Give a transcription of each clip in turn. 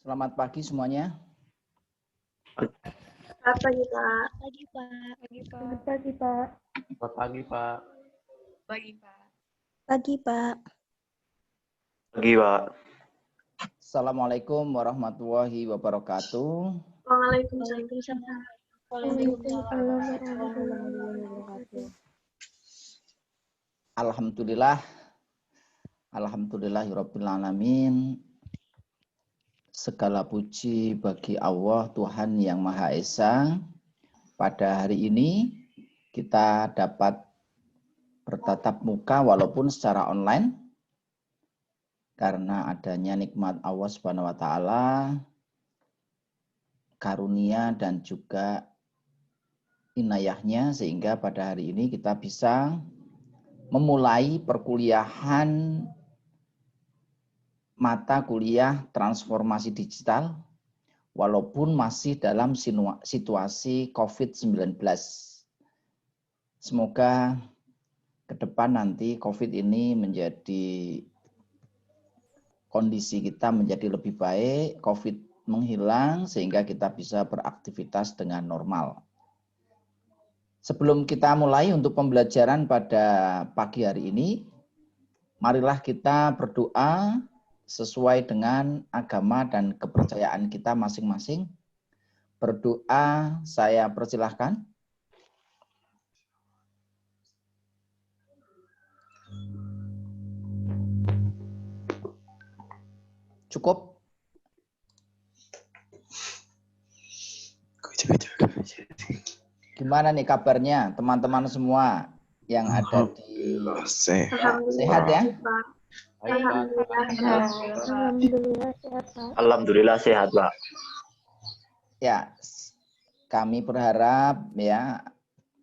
Selamat pagi semuanya. Selamat pagi, Pak. Pagi, Pak. Pagi, Pak. Selamat pagi, Pak. Selamat pagi, Pak. Pagi, Pak. Pagi, Pak. Pagi, Pak. Assalamualaikum warahmatullahi wabarakatuh. Waalaikumsalam. Waalaikumsalam warahmatullahi wabarakatuh. Alhamdulillahirabbil alamin. Segala puji bagi Allah Tuhan yang Maha Esa. Pada hari ini kita dapat bertatap muka walaupun secara online karena adanya nikmat Allah Subhanahu wa taala, karunia dan juga inayahnya sehingga pada hari ini kita bisa memulai perkuliahan mata kuliah transformasi digital walaupun masih dalam situasi COVID-19. Semoga ke depan nanti COVID ini menjadi kondisi kita menjadi lebih baik, COVID menghilang sehingga kita bisa beraktivitas dengan normal. Sebelum kita mulai untuk pembelajaran pada pagi hari ini, marilah kita berdoa sesuai dengan agama dan kepercayaan kita masing-masing. Berdoa saya persilahkan. Cukup? Gimana nih kabarnya teman-teman semua yang ada di sehat ya? Alhamdulillah sehat, Pak. Alhamdulillah sehat, Pak. Ya, kami berharap ya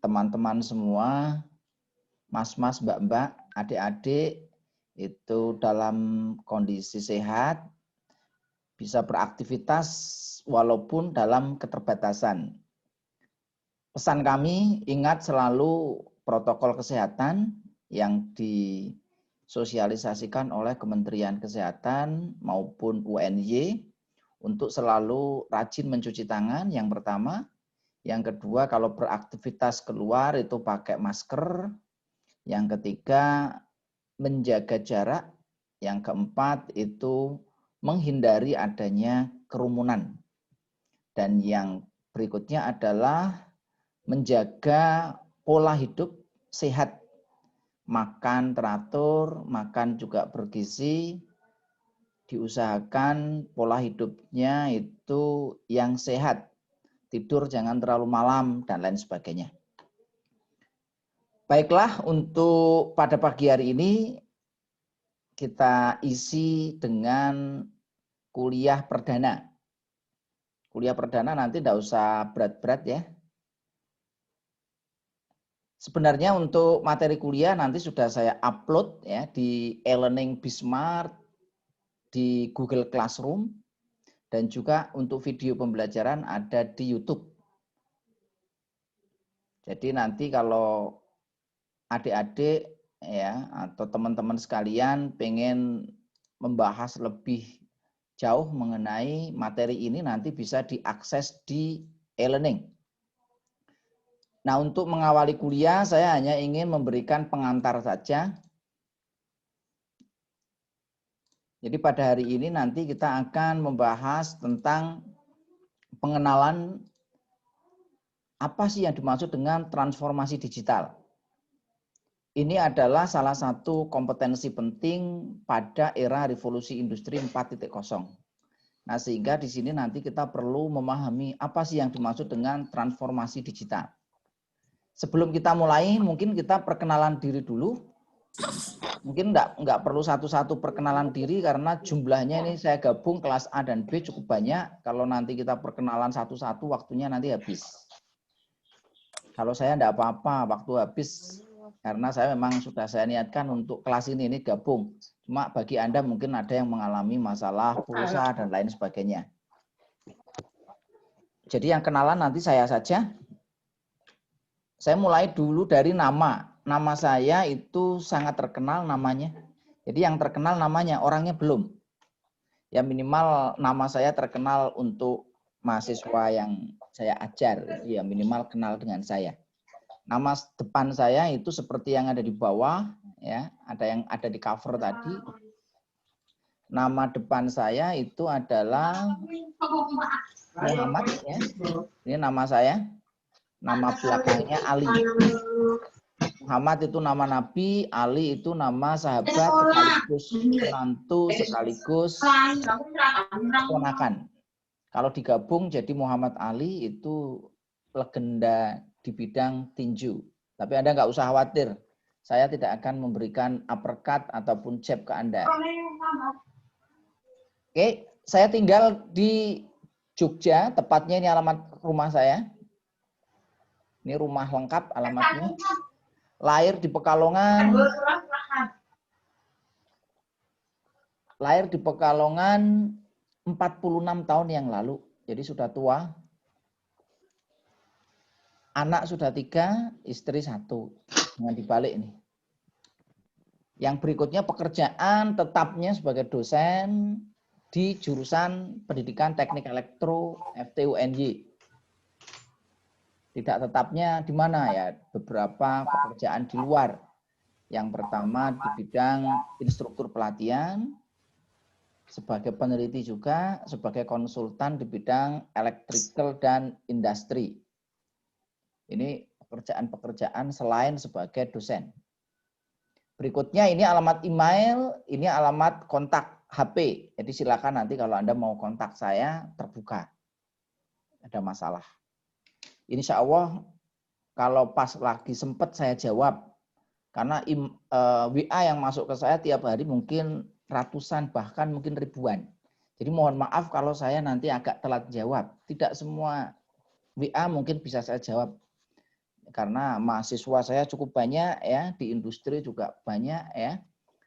teman-teman semua, mas-mas, mbak-mbak, adik-adik itu dalam kondisi sehat, bisa beraktivitas walaupun dalam keterbatasan. Pesan kami, ingat selalu protokol kesehatan yang disosialisasikan oleh Kementerian Kesehatan maupun UNY untuk selalu rajin mencuci tangan, yang pertama. Yang kedua, kalau beraktivitas keluar itu pakai masker. Yang ketiga, menjaga jarak. Yang keempat, itu menghindari adanya kerumunan. Dan yang berikutnya adalah menjaga pola hidup sehat. Makan teratur, makan juga bergizi, diusahakan pola hidupnya itu yang sehat. Tidur jangan terlalu malam dan lain sebagainya. Baiklah, untuk pada pagi hari ini kita isi dengan kuliah perdana. Kuliah perdana nanti tidak usah berat-berat ya. Sebenarnya untuk materi kuliah nanti sudah saya upload ya di e-learning Bismart, di Google Classroom, dan juga untuk video pembelajaran ada di YouTube. Jadi nanti kalau adik-adik ya atau teman-teman sekalian pengen membahas lebih jauh mengenai materi ini nanti bisa diakses di e-learning. Nah, untuk mengawali kuliah saya hanya ingin memberikan pengantar saja. Jadi pada hari ini nanti kita akan membahas tentang pengenalan apa sih yang dimaksud dengan transformasi digital. Ini adalah salah satu kompetensi penting pada era revolusi industri 4.0. Nah, sehingga di sini nanti kita perlu memahami apa sih yang dimaksud dengan transformasi digital. Sebelum kita mulai, mungkin kita perkenalan diri dulu. Mungkin nggak perlu satu-satu perkenalan diri karena jumlahnya ini saya gabung kelas A dan B cukup banyak. Kalau nanti kita perkenalan satu-satu waktunya nanti habis. Kalau saya enggak apa-apa, waktu habis karena saya memang sudah saya niatkan untuk kelas ini gabung. Cuma bagi Anda mungkin ada yang mengalami masalah pulsa dan lain sebagainya. Jadi yang kenalan nanti saya saja. Saya mulai dulu dari nama. Nama saya itu sangat terkenal namanya. Jadi yang terkenal namanya, orangnya belum. Ya minimal nama saya terkenal untuk mahasiswa yang saya ajar, ya minimal kenal dengan saya. Nama depan saya itu seperti yang ada di bawah, ya, ada yang ada di cover tadi. Nama depan saya itu adalah Muhammad, ya. Ini nama saya. Nama belakangnya Ali. Muhammad itu nama Nabi, Ali itu nama sahabat sekaligus menantu sekaligus ponakan. Kalau digabung jadi Muhammad Ali itu legenda di bidang tinju. Tapi Anda nggak usah khawatir, saya tidak akan memberikan uppercut ataupun jab ke Anda. Oke, saya tinggal di Jogja, tepatnya ini alamat rumah saya. Ini rumah lengkap alamatnya. Lahir di Pekalongan. Lahir di Pekalongan 46 tahun yang lalu. Jadi sudah tua. Anak sudah 3, istri 1. Dengan dibalik nih. Yang berikutnya pekerjaan tetapnya sebagai dosen di jurusan Pendidikan Teknik Elektro FTUNY. Tidak tetapnya di mana ya, beberapa pekerjaan di luar. Yang pertama di bidang instruktur pelatihan, sebagai peneliti juga, sebagai konsultan di bidang electrical dan industri. Ini pekerjaan-pekerjaan selain sebagai dosen. Berikutnya ini alamat email, ini alamat kontak HP. Jadi silakan nanti kalau Anda mau kontak saya terbuka. Ada masalah. Insya Allah kalau pas lagi sempat saya jawab. Karena WA yang masuk ke saya tiap hari mungkin ratusan bahkan mungkin ribuan. Jadi mohon maaf kalau saya nanti agak telat jawab. Tidak semua WA mungkin bisa saya jawab. Karena mahasiswa saya cukup banyak ya, di industri juga banyak ya.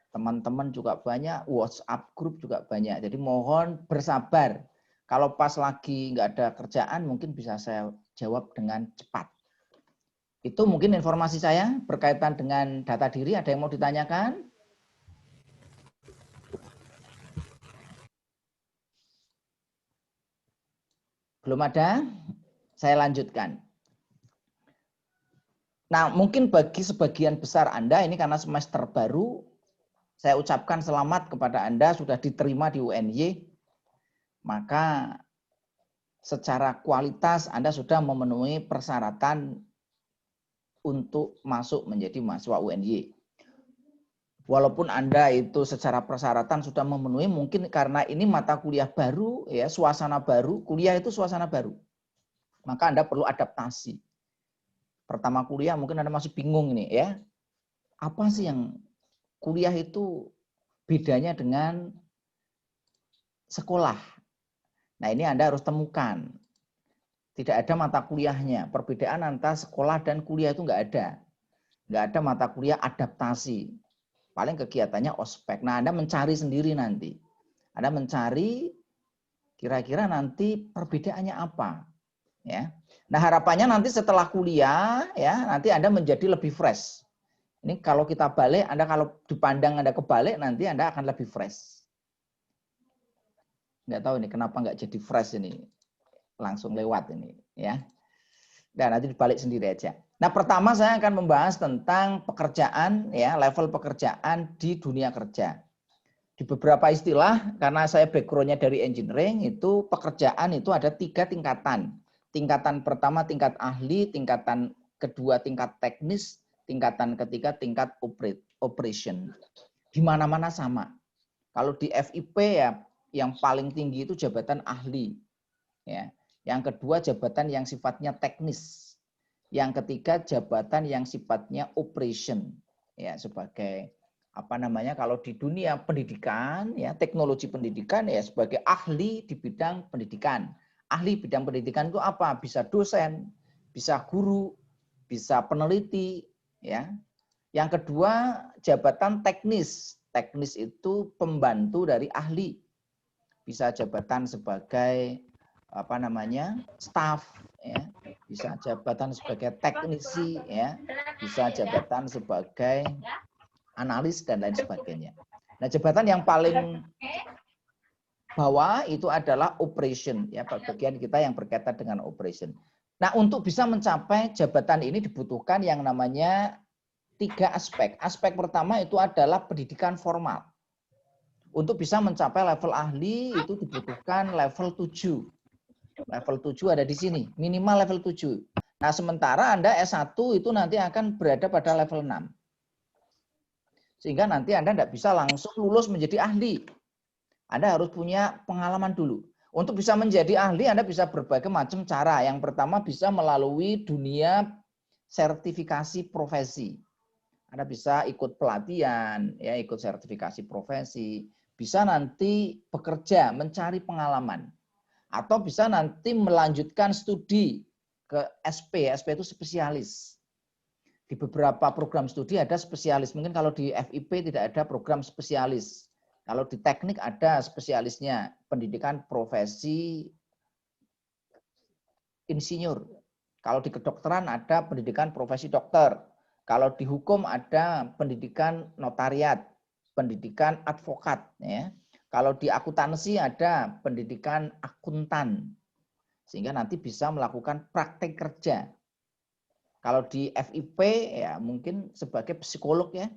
Teman-teman juga banyak, WhatsApp grup juga banyak. Jadi mohon bersabar. Kalau pas lagi nggak ada kerjaan mungkin bisa saya jawab dengan cepat. Itu mungkin informasi saya berkaitan dengan data diri. Ada yang mau ditanyakan? Belum ada? Saya lanjutkan. Nah, mungkin bagi sebagian besar Anda, ini karena semester baru, saya ucapkan selamat kepada Anda sudah diterima di UNY. Maka secara kualitas Anda sudah memenuhi persyaratan untuk masuk menjadi mahasiswa UNY. Walaupun Anda itu secara persyaratan sudah memenuhi, mungkin karena ini mata kuliah baru, ya suasana baru, kuliah itu suasana baru. Maka Anda perlu adaptasi. Pertama kuliah mungkin Anda masih bingung nih ya. Apa sih yang kuliah itu bedanya dengan sekolah? Nah ini Anda harus temukan. Tidak ada mata kuliahnya. Perbedaan antara sekolah dan kuliah itu nggak ada. Nggak ada mata kuliah adaptasi. Paling kegiatannya ospek. Nah Anda mencari sendiri nanti. Anda mencari kira-kira nanti perbedaannya apa. Ya. Nah harapannya nanti setelah kuliah, ya nanti Anda menjadi lebih fresh. Ini kalau kita balik, Anda kalau dipandang Anda kebalik, nanti Anda akan lebih fresh. Nggak tahu ini kenapa nggak jadi fresh ini. Langsung lewat ini ya. Dan nanti dibalik sendiri aja. Nah, pertama saya akan membahas tentang pekerjaan ya, level pekerjaan di dunia kerja. Di beberapa istilah karena saya background-nya dari engineering itu pekerjaan itu ada 3 tingkatan. Tingkatan pertama tingkat ahli, tingkatan kedua tingkat teknis, tingkatan ketiga tingkat operation. Di mana-mana sama. Kalau di FIP ya yang paling tinggi itu jabatan ahli. Ya. Yang kedua jabatan yang sifatnya teknis. Yang ketiga jabatan yang sifatnya operation. Ya, sebagai apa namanya kalau di dunia pendidikan ya teknologi pendidikan ya sebagai ahli di bidang pendidikan. Ahli bidang pendidikan itu apa? Bisa dosen, bisa guru, bisa peneliti ya. Yang kedua jabatan teknis. Teknis itu pembantu dari ahli. Bisa jabatan sebagai apa namanya staff ya, bisa jabatan sebagai teknisi ya, bisa jabatan sebagai analis dan lain sebagainya. Nah jabatan yang paling bawah itu adalah operation, ya bagian kita yang berkaitan dengan operation. Nah, untuk bisa mencapai jabatan ini dibutuhkan yang namanya 3 aspek. Aspek pertama itu adalah pendidikan formal. Untuk bisa mencapai level ahli itu dibutuhkan level 7. Level 7 ada di sini, minimal level 7. Nah, sementara Anda S1 itu nanti akan berada pada level 6. Sehingga nanti Anda tidak bisa langsung lulus menjadi ahli. Anda harus punya pengalaman dulu. Untuk bisa menjadi ahli, Anda bisa berbagai macam cara. Yang pertama bisa melalui dunia sertifikasi profesi. Anda bisa ikut pelatihan, ya ikut sertifikasi profesi. Bisa nanti bekerja, mencari pengalaman. Atau bisa nanti melanjutkan studi ke SP. SP itu spesialis. Di beberapa program studi ada spesialis. Mungkin kalau di FIP tidak ada program spesialis. Kalau di teknik ada spesialisnya, pendidikan profesi insinyur. Kalau di kedokteran ada pendidikan profesi dokter. Kalau di hukum ada pendidikan notariat, pendidikan advokat. Ya. Kalau di akuntansi ada pendidikan akuntan. Sehingga nanti bisa melakukan praktek kerja. Kalau di FIP ya mungkin sebagai psikolog ya.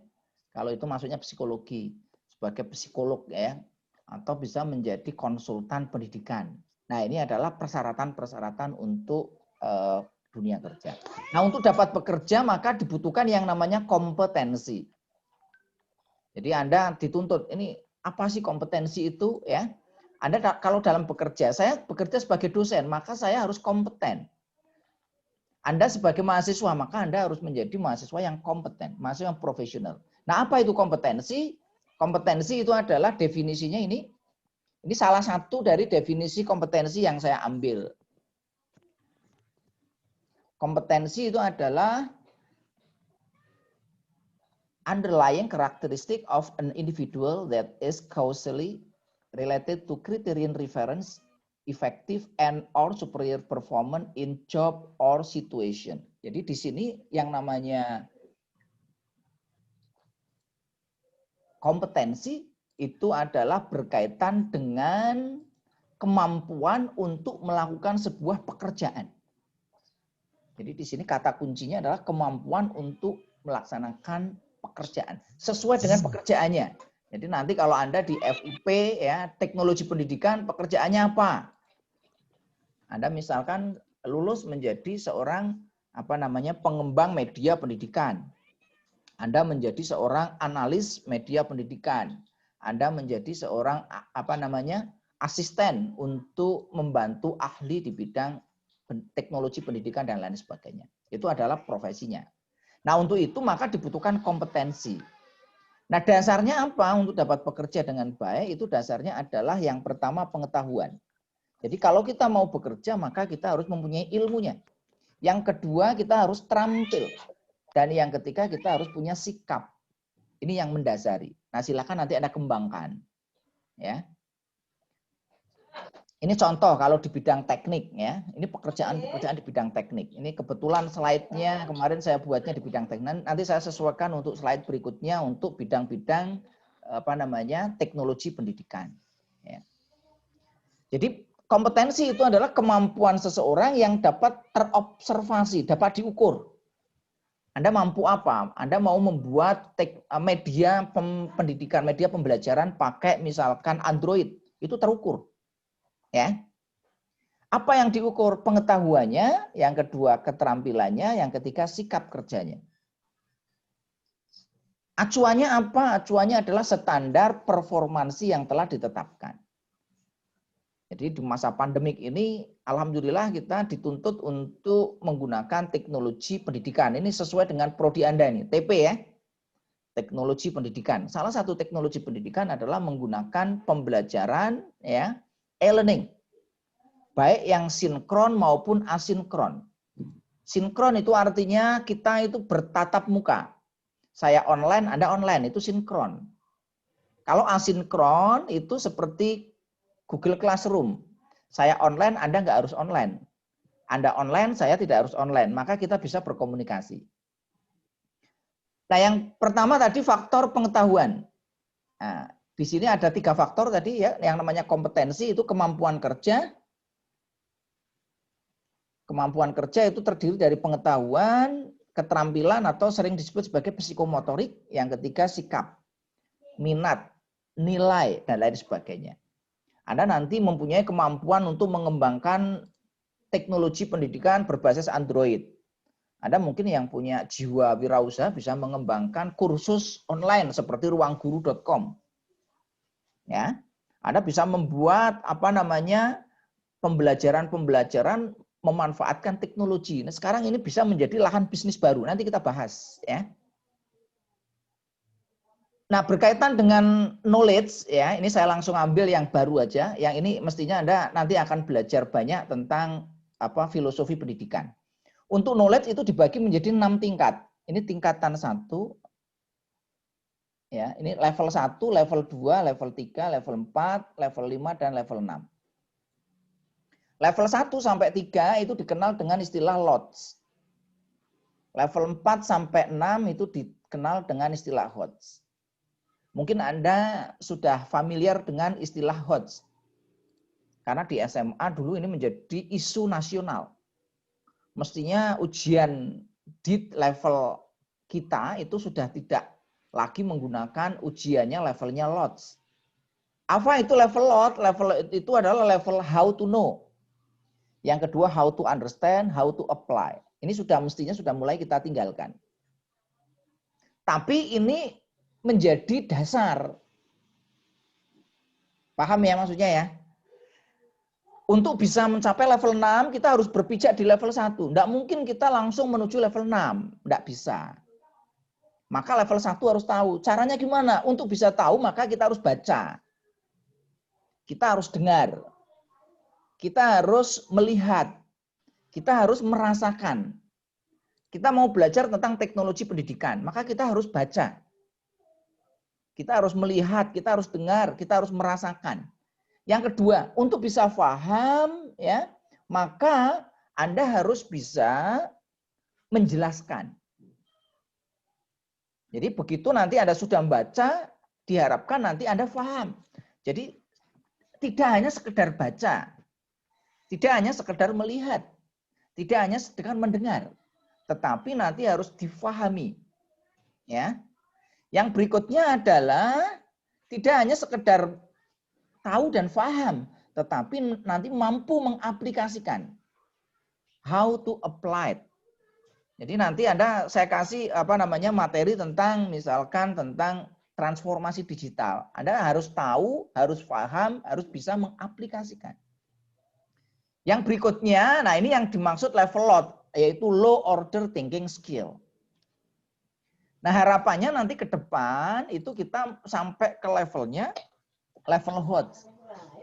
Kalau itu maksudnya psikologi. Sebagai psikolog ya, atau bisa menjadi konsultan pendidikan. Nah, ini adalah persyaratan-persyaratan untuk dunia kerja. Nah, untuk dapat bekerja maka dibutuhkan yang namanya kompetensi. Jadi Anda dituntut, ini apa sih kompetensi itu ya? Anda kalau dalam bekerja, saya bekerja sebagai dosen, maka saya harus kompeten. Anda sebagai mahasiswa, maka Anda harus menjadi mahasiswa yang kompeten, mahasiswa yang profesional. Nah, apa itu kompetensi? Kompetensi itu adalah definisinya ini salah satu dari definisi kompetensi yang saya ambil. Kompetensi itu adalah underlying characteristic of an individual that is causally related to criterion reference, effective and or superior performance in job or situation. Jadi di sini yang namanya kompetensi itu adalah berkaitan dengan kemampuan untuk melakukan sebuah pekerjaan. Jadi di sini kata kuncinya adalah kemampuan untuk melaksanakan pekerjaan sesuai dengan pekerjaannya. Jadi nanti kalau Anda di FIP ya, teknologi pendidikan, pekerjaannya apa? Anda misalkan lulus menjadi seorang pengembang media pendidikan. Anda menjadi seorang analis media pendidikan. Anda menjadi seorang asisten untuk membantu ahli di bidang teknologi pendidikan dan lain sebagainya. Itu adalah profesinya. Nah, untuk itu maka dibutuhkan kompetensi. Nah, dasarnya apa untuk dapat bekerja dengan baik? Itu dasarnya adalah yang pertama pengetahuan. Jadi kalau kita mau bekerja maka kita harus mempunyai ilmunya. Yang kedua kita harus terampil. Dan yang ketiga kita harus punya sikap. Ini yang mendasari. Nah, silakan nanti Anda kembangkan. Ya. Ini contoh kalau di bidang teknik ya. Ini pekerjaan di bidang teknik. Ini kebetulan slide-nya kemarin saya buatnya di bidang teknik. Nanti saya sesuaikan untuk slide berikutnya untuk bidang-bidang teknologi pendidikan. Ya. Jadi kompetensi itu adalah kemampuan seseorang yang dapat terobservasi, dapat diukur. Anda mampu apa? Anda mau membuat media pendidikan, media pembelajaran pakai misalkan Android, itu terukur. Ya. Apa yang diukur? Pengetahuannya, yang kedua keterampilannya, yang ketiga sikap kerjanya. Acuannya apa? Acuannya adalah standar performansi yang telah ditetapkan. Jadi di masa pandemik ini, alhamdulillah kita dituntut untuk menggunakan teknologi pendidikan. Ini sesuai dengan prodi Anda ini, TP ya. Teknologi pendidikan. Salah satu teknologi pendidikan adalah menggunakan pembelajaran ya, e-learning. Baik yang sinkron maupun asinkron. Sinkron itu artinya kita itu bertatap muka. Saya online, Anda online, itu sinkron. Kalau asinkron itu seperti Google Classroom. Saya online, Anda nggak harus online. Anda online, saya tidak harus online. Maka kita bisa berkomunikasi. Nah, yang pertama tadi faktor pengetahuan. Nah, Di sini ada 3 faktor tadi ya, yang namanya kompetensi itu kemampuan kerja. Kemampuan kerja itu terdiri dari pengetahuan, keterampilan atau sering disebut sebagai psikomotorik. Yang ketiga sikap, minat, nilai, dan lain sebagainya. Anda nanti mempunyai kemampuan untuk mengembangkan teknologi pendidikan berbasis Android. Anda mungkin yang punya jiwa wirausaha bisa mengembangkan kursus online seperti ruangguru.com. Ya. Anda bisa membuat pembelajaran-pembelajaran memanfaatkan teknologi. Nah, sekarang ini bisa menjadi lahan bisnis baru. Nanti kita bahas ya. Nah, berkaitan dengan knowledge ya, ini saya langsung ambil yang baru aja. Yang ini mestinya Anda nanti akan belajar banyak tentang filosofi pendidikan. Untuk knowledge itu dibagi menjadi 6 tingkat. Ini tingkatan 1. Ya, ini level 1, level 2, level 3, level 4, level 5 dan level 6. Level 1 sampai 3 itu dikenal dengan istilah LOTS. Level 4 sampai 6 itu dikenal dengan istilah HOTS. Mungkin Anda sudah familiar dengan istilah HOTS. Karena di SMA dulu ini menjadi isu nasional. Mestinya ujian di level kita itu sudah tidak lagi menggunakan ujiannya levelnya LOTS. Apa itu level LOTS? Level itu adalah level how to know. Yang kedua how to understand, how to apply. Ini mestinya sudah mulai kita tinggalkan. Tapi ini menjadi dasar. Paham ya maksudnya ya? Untuk bisa mencapai level 6, kita harus berpijak di level 1. Tidak mungkin kita langsung menuju level 6. Tidak bisa. Maka level 1 harus tahu. Caranya gimana? Untuk bisa tahu, maka kita harus baca. Kita harus dengar. Kita harus melihat. Kita harus merasakan. Kita mau belajar tentang teknologi pendidikan, maka kita harus baca. Kita harus melihat, kita harus dengar, kita harus merasakan. Yang kedua, untuk bisa paham, ya, maka Anda harus bisa menjelaskan. Jadi begitu nanti Anda sudah membaca, diharapkan nanti Anda paham. Jadi tidak hanya sekedar baca, tidak hanya sekedar melihat, tidak hanya sekedar mendengar, tetapi nanti harus difahami. Ya. Yang berikutnya adalah tidak hanya sekedar tahu dan paham, tetapi nanti mampu mengaplikasikan. How to apply. Jadi nanti saya kasih materi tentang misalkan tentang transformasi digital. Anda harus tahu, harus paham, harus bisa mengaplikasikan. Yang berikutnya, nah ini yang dimaksud level LOT, yaitu low order thinking skill. Nah harapannya nanti ke depan itu kita sampai ke levelnya level HOT.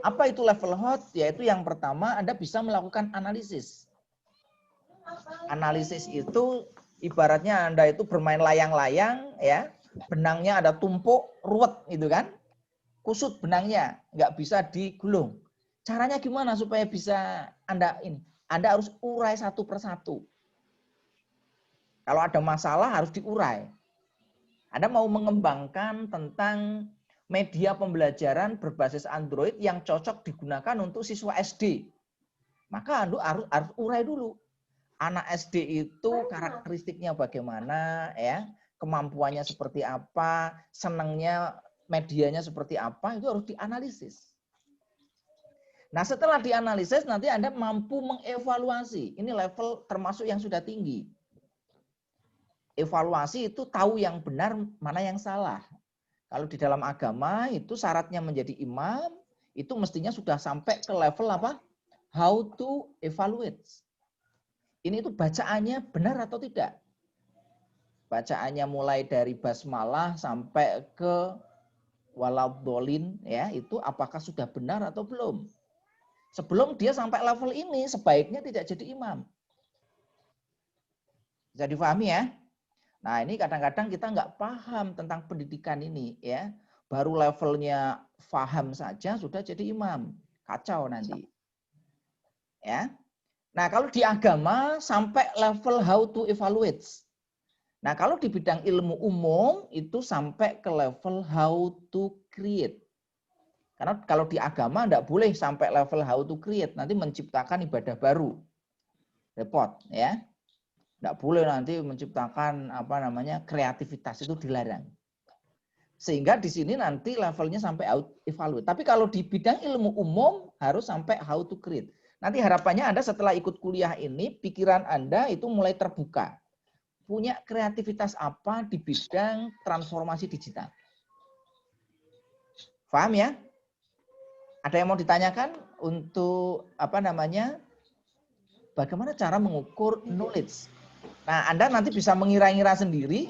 Apa itu level HOT? Yaitu yang pertama Anda bisa melakukan analisis. Analisis itu ibaratnya Anda itu bermain layang-layang, ya, benangnya ada tumpuk, ruwet, gitu kan? Kusut benangnya, nggak bisa digulung. Caranya gimana supaya bisa Anda harus urai satu persatu. Kalau ada masalah harus diurai. Anda mau mengembangkan tentang media pembelajaran berbasis Android yang cocok digunakan untuk siswa SD. Maka Anda harus urai dulu. Anak SD itu karakteristiknya bagaimana, ya, kemampuannya seperti apa, senangnya medianya seperti apa, itu harus dianalisis. Nah setelah dianalisis nanti Anda mampu mengevaluasi. Ini level termasuk yang sudah tinggi. Evaluasi itu tahu yang benar, mana yang salah. Kalau di dalam agama itu syaratnya menjadi imam, itu mestinya sudah sampai ke level apa? How to evaluate. Ini itu bacaannya benar atau tidak? Bacaannya mulai dari basmalah sampai ke waladhdallin, ya, itu apakah sudah benar atau belum? Sebelum dia sampai level ini, sebaiknya tidak jadi imam. Bisa difahami ya? Nah ini kadang-kadang kita nggak paham tentang pendidikan ini, ya. Baru levelnya paham saja sudah jadi imam. Kacau nanti. Ya. Nah kalau di agama sampai level how to evaluate. Nah kalau di bidang ilmu umum itu sampai ke level how to create. Karena kalau di agama enggak boleh sampai level how to create, nanti menciptakan ibadah baru. Repot, ya. Enggak boleh nanti menciptakan apa namanya kreativitas, itu dilarang. Sehingga di sini nanti levelnya sampai evaluate. Tapi kalau di bidang ilmu umum harus sampai how to create. Nanti harapannya Anda setelah ikut kuliah ini, pikiran Anda itu mulai terbuka. Punya kreativitas apa di bidang transformasi digital. Paham ya? Ada yang mau ditanyakan untuk apa namanya? Bagaimana cara mengukur knowledge? Nah, Anda nanti bisa mengira-ngira sendiri,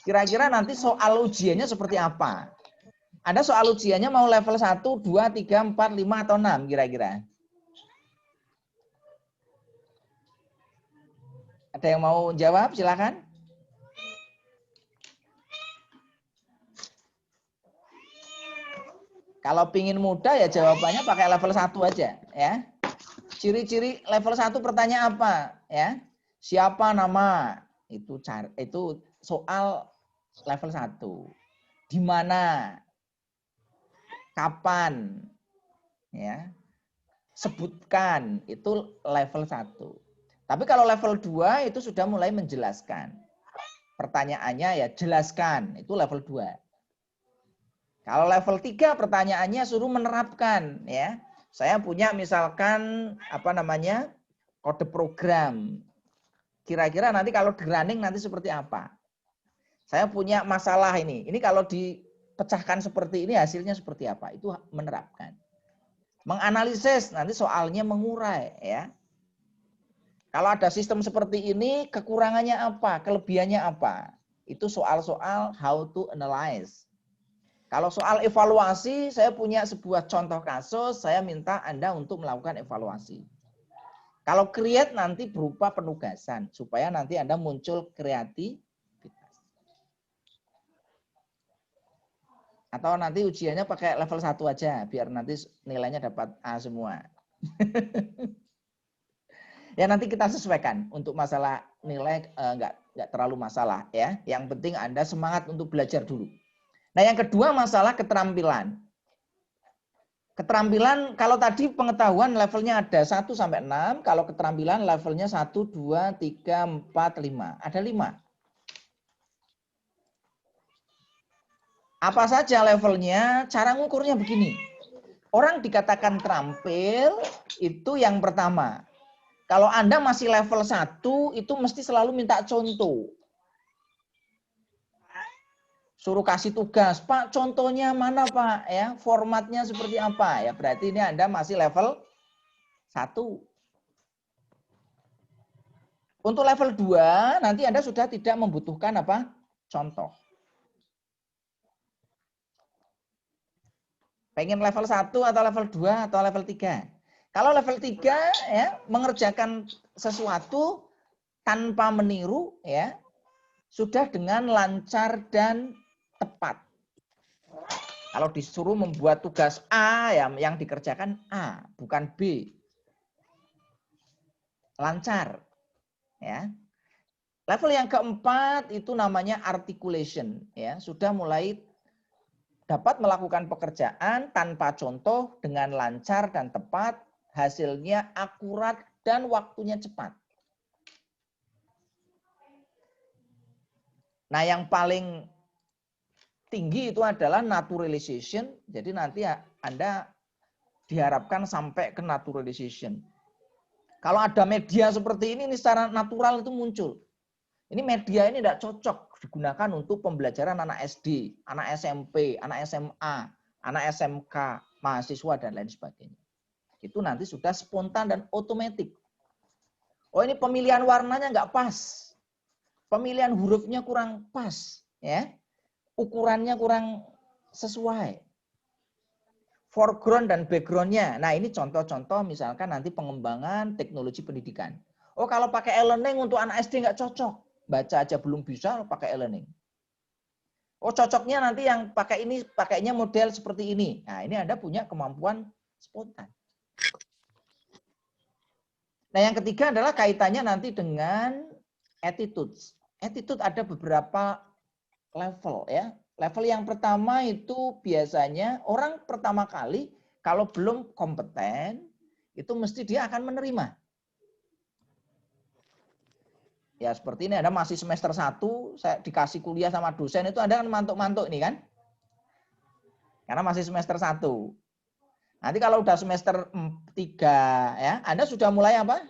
kira-kira nanti soal ujiannya seperti apa. Anda soal ujiannya mau level 1, 2, 3, 4, 5, atau 6 kira-kira? Ada yang mau jawab? Silakan. Kalau pingin mudah ya jawabannya pakai level 1 aja. Ya. Ciri-ciri level 1 pertanyaan apa? Ya. Siapa nama? Itu soal level 1. Di mana? Kapan? Ya. Sebutkan. Itu level 1. Tapi kalau level 2 itu sudah mulai menjelaskan. Pertanyaannya ya jelaskan. Itu level 2. Kalau level 3 pertanyaannya suruh menerapkan. Ya. Saya punya misalkan apa namanya kode program. Kira-kira nanti kalau di running nanti seperti apa? Saya punya masalah ini. Ini kalau dipecahkan seperti ini hasilnya seperti apa? Itu menerapkan. Menganalisis nanti soalnya mengurai ya. Kalau ada sistem seperti ini kekurangannya apa? Kelebihannya apa? Itu soal-soal how to analyze. Kalau soal evaluasi, saya punya sebuah contoh kasus, saya minta Anda untuk melakukan evaluasi. Kalau create nanti berupa penugasan, supaya nanti Anda muncul kreativitas. Atau nanti ujiannya pakai level 1 aja, biar nanti nilainya dapat A semua. Ya nanti kita sesuaikan untuk masalah nilai enggak terlalu masalah ya. Yang penting Anda semangat untuk belajar dulu. Nah, yang kedua masalah keterampilan. Keterampilan kalau tadi pengetahuan levelnya ada 1 sampai 6, kalau keterampilan levelnya 1 2 3 4 5. Ada 5. Apa saja levelnya? Cara ngukurnya begini. Orang dikatakan terampil itu yang pertama. Kalau Anda masih level 1, itu mesti selalu minta contoh. Suruh kasih tugas, Pak, contohnya mana, Pak? Ya, formatnya seperti apa? Ya, berarti ini Anda masih level 1. Untuk level 2, nanti Anda sudah tidak membutuhkan apa? Contoh. Pengen level 1 atau level 2 atau level 3? Kalau level 3 ya, mengerjakan sesuatu tanpa meniru ya, sudah dengan lancar dan tepat. Kalau disuruh membuat tugas A ya, yang dikerjakan A, bukan B. Lancar. Ya. Level yang keempat itu namanya articulation ya, sudah mulai dapat melakukan pekerjaan tanpa contoh dengan lancar dan tepat. Hasilnya akurat dan waktunya cepat. Nah, yang paling tinggi itu adalah naturalization. Jadi nanti Anda diharapkan sampai ke naturalization. Kalau ada media seperti ini secara natural itu muncul. Ini media ini tidak cocok digunakan untuk pembelajaran anak SD, anak SMP, anak SMA, anak SMK, mahasiswa, dan lain sebagainya. Itu nanti sudah spontan dan otomatis. Oh, ini pemilihan warnanya nggak pas. Pemilihan hurufnya kurang pas. Ya. Ukurannya kurang sesuai. Foreground dan background-nya. Nah, ini contoh-contoh misalkan nanti pengembangan teknologi pendidikan. Oh, kalau pakai e-learning untuk anak SD nggak cocok. Baca aja belum bisa, pakai e-learning. Oh, cocoknya nanti yang pakai ini, pakainya model seperti ini. Nah, ini Anda punya kemampuan spontan. Nah, yang ketiga adalah kaitannya nanti dengan attitude. Attitude ada beberapa level ya. Level yang pertama itu biasanya orang pertama kali kalau belum kompeten, itu mesti dia akan menerima. Ya seperti ini, Anda masih semester 1, saya dikasih kuliah sama dosen, itu Anda kan mantuk-mantuk ini kan? Karena masih semester 1. Nanti kalau udah semester 3, ya, Anda sudah mulai apa?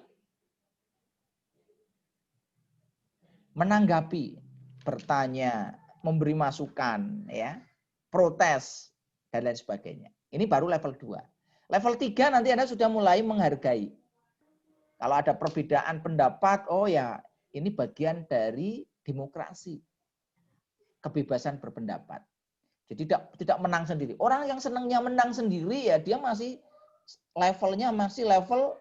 Menanggapi, bertanya, memberi masukan, ya, protes, dan lain sebagainya. Ini baru level 2. Level 3 nanti Anda sudah mulai menghargai. Kalau ada perbedaan pendapat, oh ya, ini bagian dari demokrasi. Kebebasan berpendapat. Jadi tidak menang sendiri. Orang yang senangnya menang sendiri ya dia masih levelnya masih level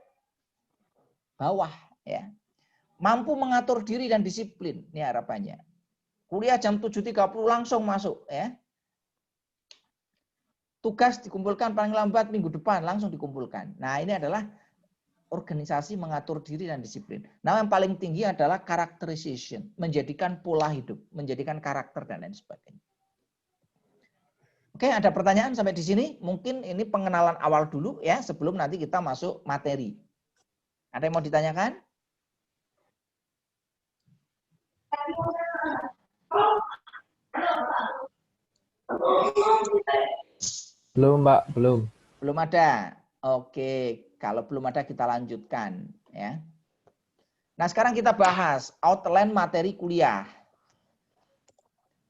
bawah ya. Mampu mengatur diri dan disiplin. Ini harapannya. Kuliah jam 7.30 langsung masuk ya. Tugas dikumpulkan paling lambat minggu depan, langsung dikumpulkan. Nah, ini adalah organisasi mengatur diri dan disiplin. Nah, yang paling tinggi adalah characterization, menjadikan pola hidup, menjadikan karakter dan lain sebagainya. Oke, ada pertanyaan sampai di sini? Mungkin ini pengenalan awal dulu ya, sebelum nanti kita masuk materi. Ada yang mau ditanyakan? Belum, Mbak, belum. Belum ada. Oke, kalau belum ada kita lanjutkan ya. Nah, sekarang kita bahas outline materi kuliah.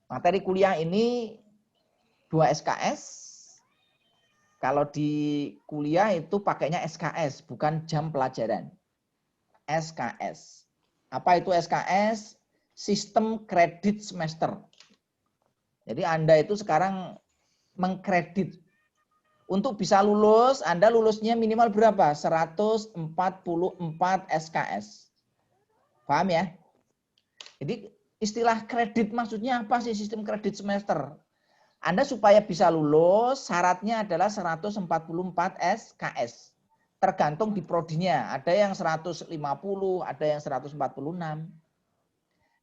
Materi kuliah ini 2 SKS. Kalau di kuliah itu pakainya SKS, bukan jam pelajaran. SKS. Apa itu SKS? Sistem kredit semester. Jadi Anda itu sekarang mengkredit. Untuk bisa lulus, Anda lulusnya minimal berapa? 144 SKS. Paham ya? Jadi istilah kredit maksudnya apa sih sistem kredit semester? Anda supaya bisa lulus, syaratnya adalah 144 SKS. Tergantung di prodinya. Ada yang 150, ada yang 146.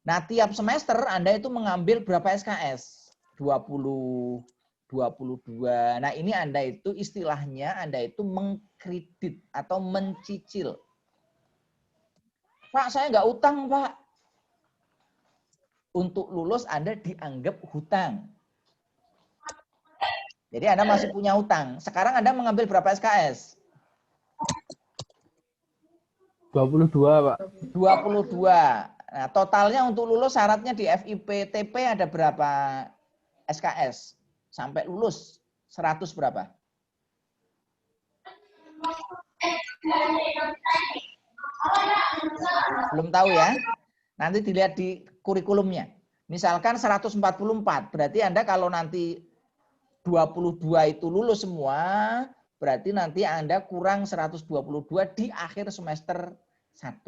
Nah, tiap semester Anda itu mengambil berapa SKS? 20, 22. Nah, ini Anda itu istilahnya Anda itu mengkredit atau mencicil. Pak, saya nggak utang, Pak. Untuk lulus Anda dianggap hutang. Jadi Anda masih punya hutang. Sekarang Anda mengambil berapa SKS? 22, Pak. 22. Nah, totalnya untuk lulus syaratnya di FIP TP ada berapa SKS? Sampai lulus 100 berapa? Belum tahu ya. Nanti dilihat di kurikulumnya. Misalkan 144, berarti Anda kalau nanti 22 itu lulus semua, berarti nanti Anda kurang 122 di akhir semester 1.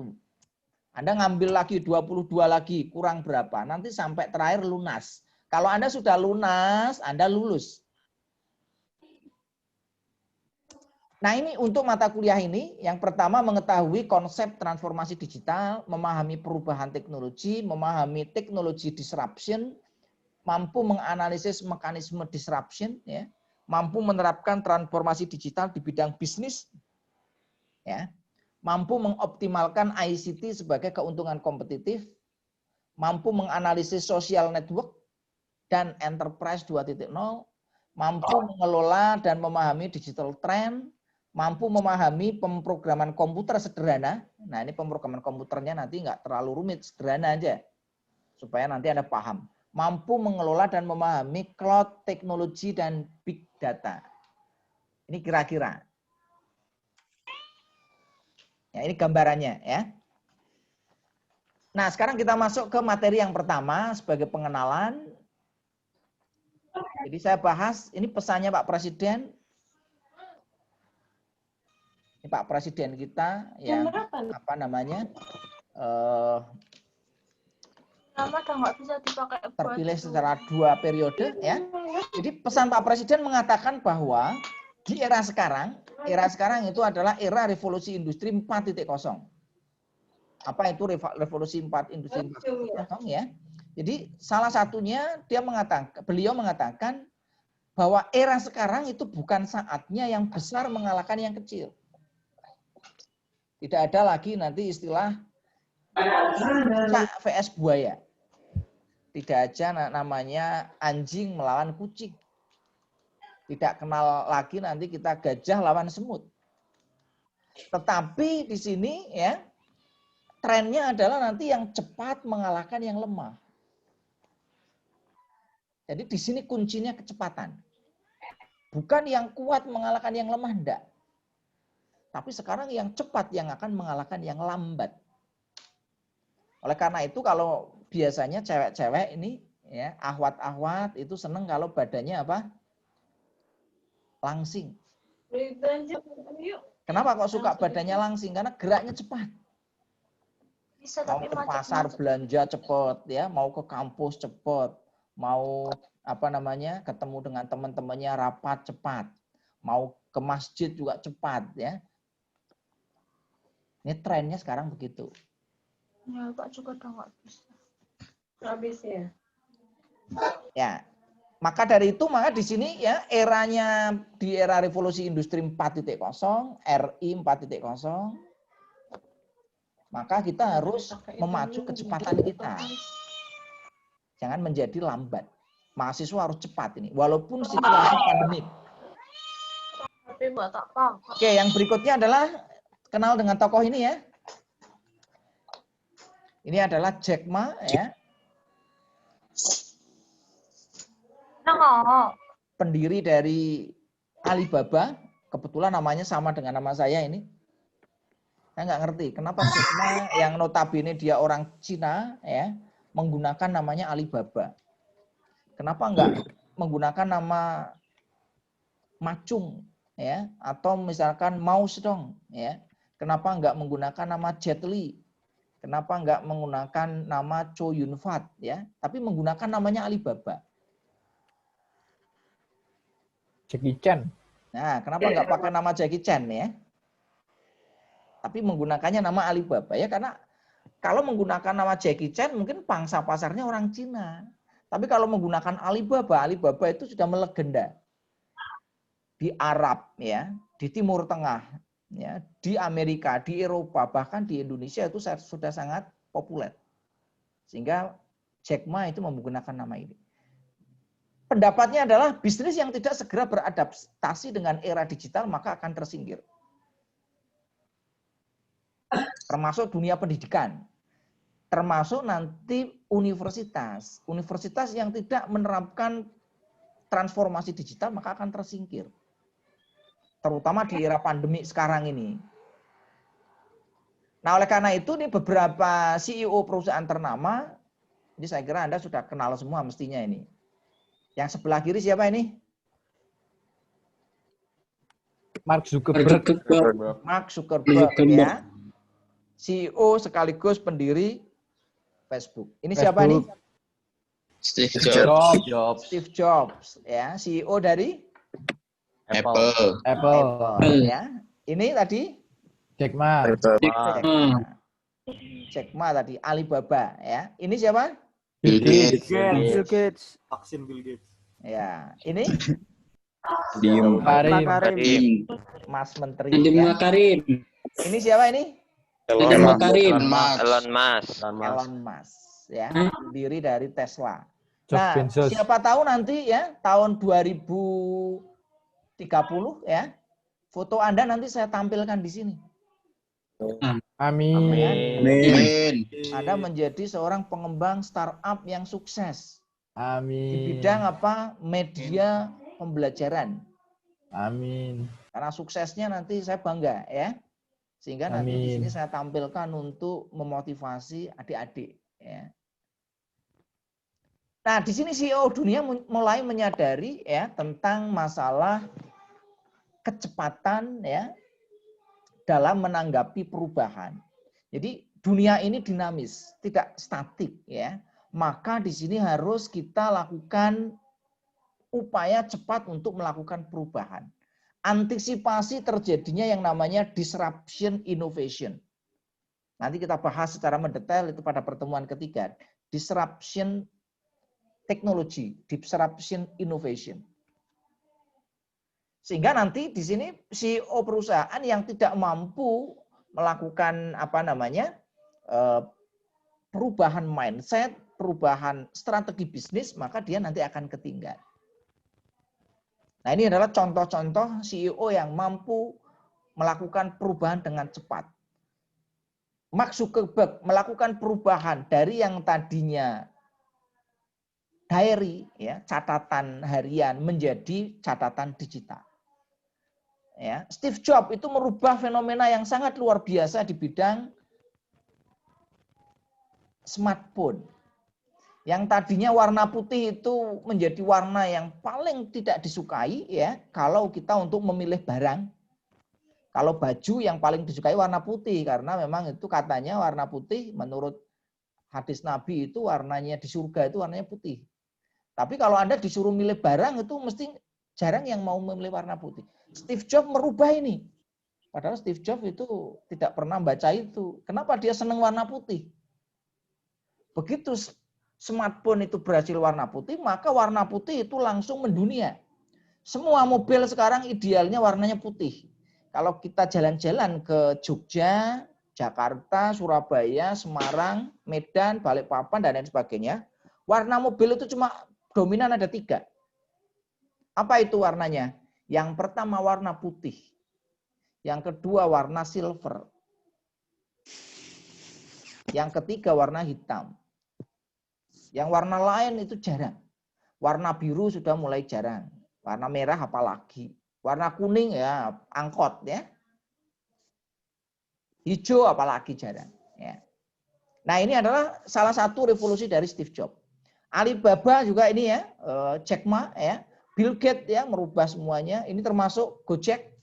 Anda ngambil lagi 22 lagi, kurang berapa? Nanti sampai terakhir lunas. Kalau Anda sudah lunas, Anda lulus. Nah, ini untuk mata kuliah ini, yang pertama mengetahui konsep transformasi digital, memahami perubahan teknologi, memahami teknologi disruption, mampu menganalisis mekanisme disruption, ya, mampu menerapkan transformasi digital di bidang bisnis, ya, mampu mengoptimalkan ICT sebagai keuntungan kompetitif, mampu menganalisis social network dan enterprise 2.0, mampu mengelola dan memahami digital trend, mampu memahami pemrograman komputer sederhana. Nah, ini pemrograman komputernya nanti nggak terlalu rumit, sederhana aja, supaya nanti Anda paham. Mampu mengelola dan memahami cloud teknologi dan big data. Ini kira-kira. Ya, ini gambarannya ya. Nah, sekarang kita masuk ke materi yang pertama sebagai pengenalan. Jadi saya bahas, ini pesannya Pak Presiden. Ini Pak Presiden kita yang apa namanya terpilih secara 2 periode ya. Jadi pesan Pak Presiden mengatakan bahwa di era sekarang itu adalah era revolusi industri 4.0. Apa itu revolusi industri 4.0 ya? Jadi salah satunya beliau mengatakan bahwa era sekarang itu bukan saatnya yang besar mengalahkan yang kecil. Tidak ada lagi nanti istilah cicak vs buaya. Tidak ada namanya anjing melawan kucing. Tidak kenal lagi nanti kita gajah lawan semut. Tetapi di sini ya trennya adalah nanti yang cepat mengalahkan yang lemah. Jadi di sini kuncinya kecepatan. Bukan yang kuat mengalahkan yang lemah, enggak. Tapi sekarang yang cepat yang akan mengalahkan yang lambat. Oleh karena itu kalau biasanya cewek-cewek ini ya, ahwat-ahwat itu seneng kalau badannya apa? Langsing. Kenapa kok suka badannya langsing? Karena geraknya cepat. Mau ke pasar belanja cepat ya, mau ke kampus cepat, mau ketemu dengan teman-temannya rapat cepat, mau ke masjid juga cepat ya. Ini trennya sekarang begitu. Ya, Pak juga udah nggak bisa. Habis ya. Ya, maka dari itu di sini ya di era revolusi industri 4.0, RI 4.0, maka kita harus memacu kecepatan kita. Jangan menjadi lambat. Mahasiswa harus cepat ini, walaupun situasi pandemik. Tapi Mbak tak paham. Oke, yang berikutnya adalah kenal dengan tokoh ini ya. Ini adalah Jack Ma ya. Pendiri dari Alibaba, kebetulan namanya sama dengan nama saya ini. Saya nggak ngerti kenapa Jack Ma yang notabene dia orang Cina ya menggunakan namanya Alibaba. Kenapa nggak menggunakan nama Macung ya atau misalkan Mao Zedong ya? Kenapa nggak menggunakan nama Jet Li? Kenapa nggak menggunakan nama Chow Yun Fat ya? Tapi menggunakan namanya Alibaba. Jackie Chan. Nah, kenapa nggak pakai nama Jackie Chan ya? Tapi menggunakannya nama Alibaba ya karena kalau menggunakan nama Jackie Chan mungkin pangsa pasarnya orang Cina. Tapi kalau menggunakan Alibaba itu sudah melegenda di Arab ya, di Timur Tengah ya, di Amerika, di Eropa, bahkan di Indonesia itu sudah sangat populer. Sehingga Jack Ma itu menggunakan nama ini. Pendapatnya adalah bisnis yang tidak segera beradaptasi dengan era digital maka akan tersingkir. Termasuk dunia pendidikan. Termasuk nanti universitas. Universitas yang tidak menerapkan transformasi digital maka akan tersingkir. Terutama di era pandemi sekarang ini. Nah, oleh karena itu nih beberapa CEO perusahaan ternama, ini saya kira Anda sudah kenal semua mestinya ini. Yang sebelah kiri siapa ini? Mark Zuckerberg. Mark Zuckerberg ya. CEO sekaligus pendiri Facebook. Ini siapa nih? Steve Jobs. Steve Jobs ya, CEO dari Apple. ya. Ini tadi Jack Ma. Jack Ma tadi, Alibaba ya. Ini siapa? Bill Gates. Bill Gates. Vaksin Bill Gates. Ya, ini Diem. Karim. Mas Menteri Nadiem ya. Makarim. Ini siapa ini? Nadiem Makarim. Elon Musk ya, pendiri dari Tesla. Jeff Nah, Bezos. siapa tahu nanti ya tahun 2030 ya, foto Anda nanti saya tampilkan di sini. Amin. Amin. Anda menjadi seorang pengembang startup yang sukses di Amin. bidang apa? Media pembelajaran. Amin. Karena suksesnya nanti saya bangga ya. Sehingga nanti di sini Amin. saya tampilkan untuk memotivasi adik-adik ya. Nah, di sini CEO dunia mulai menyadari ya tentang masalah kecepatan ya dalam menanggapi perubahan. Jadi dunia ini dinamis, tidak statik ya. Maka di sini harus kita lakukan upaya cepat untuk melakukan perubahan. Antisipasi terjadinya yang namanya disruption innovation. Nanti kita bahas secara mendetail itu pada pertemuan ketiga. disruption technology, disruption innovation. Sehingga nanti di sini CEO perusahaan yang tidak mampu melakukan perubahan mindset, perubahan strategi bisnis, maka dia nanti akan ketinggalan. Nah, ini adalah contoh-contoh CEO yang mampu melakukan perubahan dengan cepat. Mark Zuckerberg melakukan perubahan dari yang tadinya diary, ya, catatan harian menjadi catatan digital. Ya, Steve Jobs itu merubah fenomena yang sangat luar biasa di bidang smartphone. Yang tadinya warna putih itu menjadi warna yang paling tidak disukai, ya, kalau kita untuk memilih barang. Kalau baju yang paling disukai warna putih karena memang itu katanya warna putih menurut hadis Nabi itu warnanya di surga itu warnanya putih. Tapi kalau Anda disuruh milih barang itu mesti jarang yang mau memilih warna putih. Steve Jobs merubah ini. Padahal Steve Jobs itu tidak pernah baca itu. Kenapa dia senang warna putih? Begitu smartphone itu berhasil warna putih, maka warna putih itu langsung mendunia. Semua mobil sekarang idealnya warnanya putih. Kalau kita jalan-jalan ke Jogja, Jakarta, Surabaya, Semarang, Medan, Balikpapan, dan lain sebagainya, warna mobil itu cuma dominan ada 3. Apa itu warnanya? Yang pertama warna putih. Yang kedua warna silver. Yang ketiga warna hitam. Yang warna lain itu jarang. Warna biru sudah mulai jarang. Warna merah apalagi. Warna kuning ya angkot ya. Hijau apalagi jarang. Ya. Nah ini adalah salah satu revolusi dari Steve Jobs. Alibaba juga ini ya, Jack Ma ya. Bill Gates ya merubah semuanya. Ini termasuk Gojek.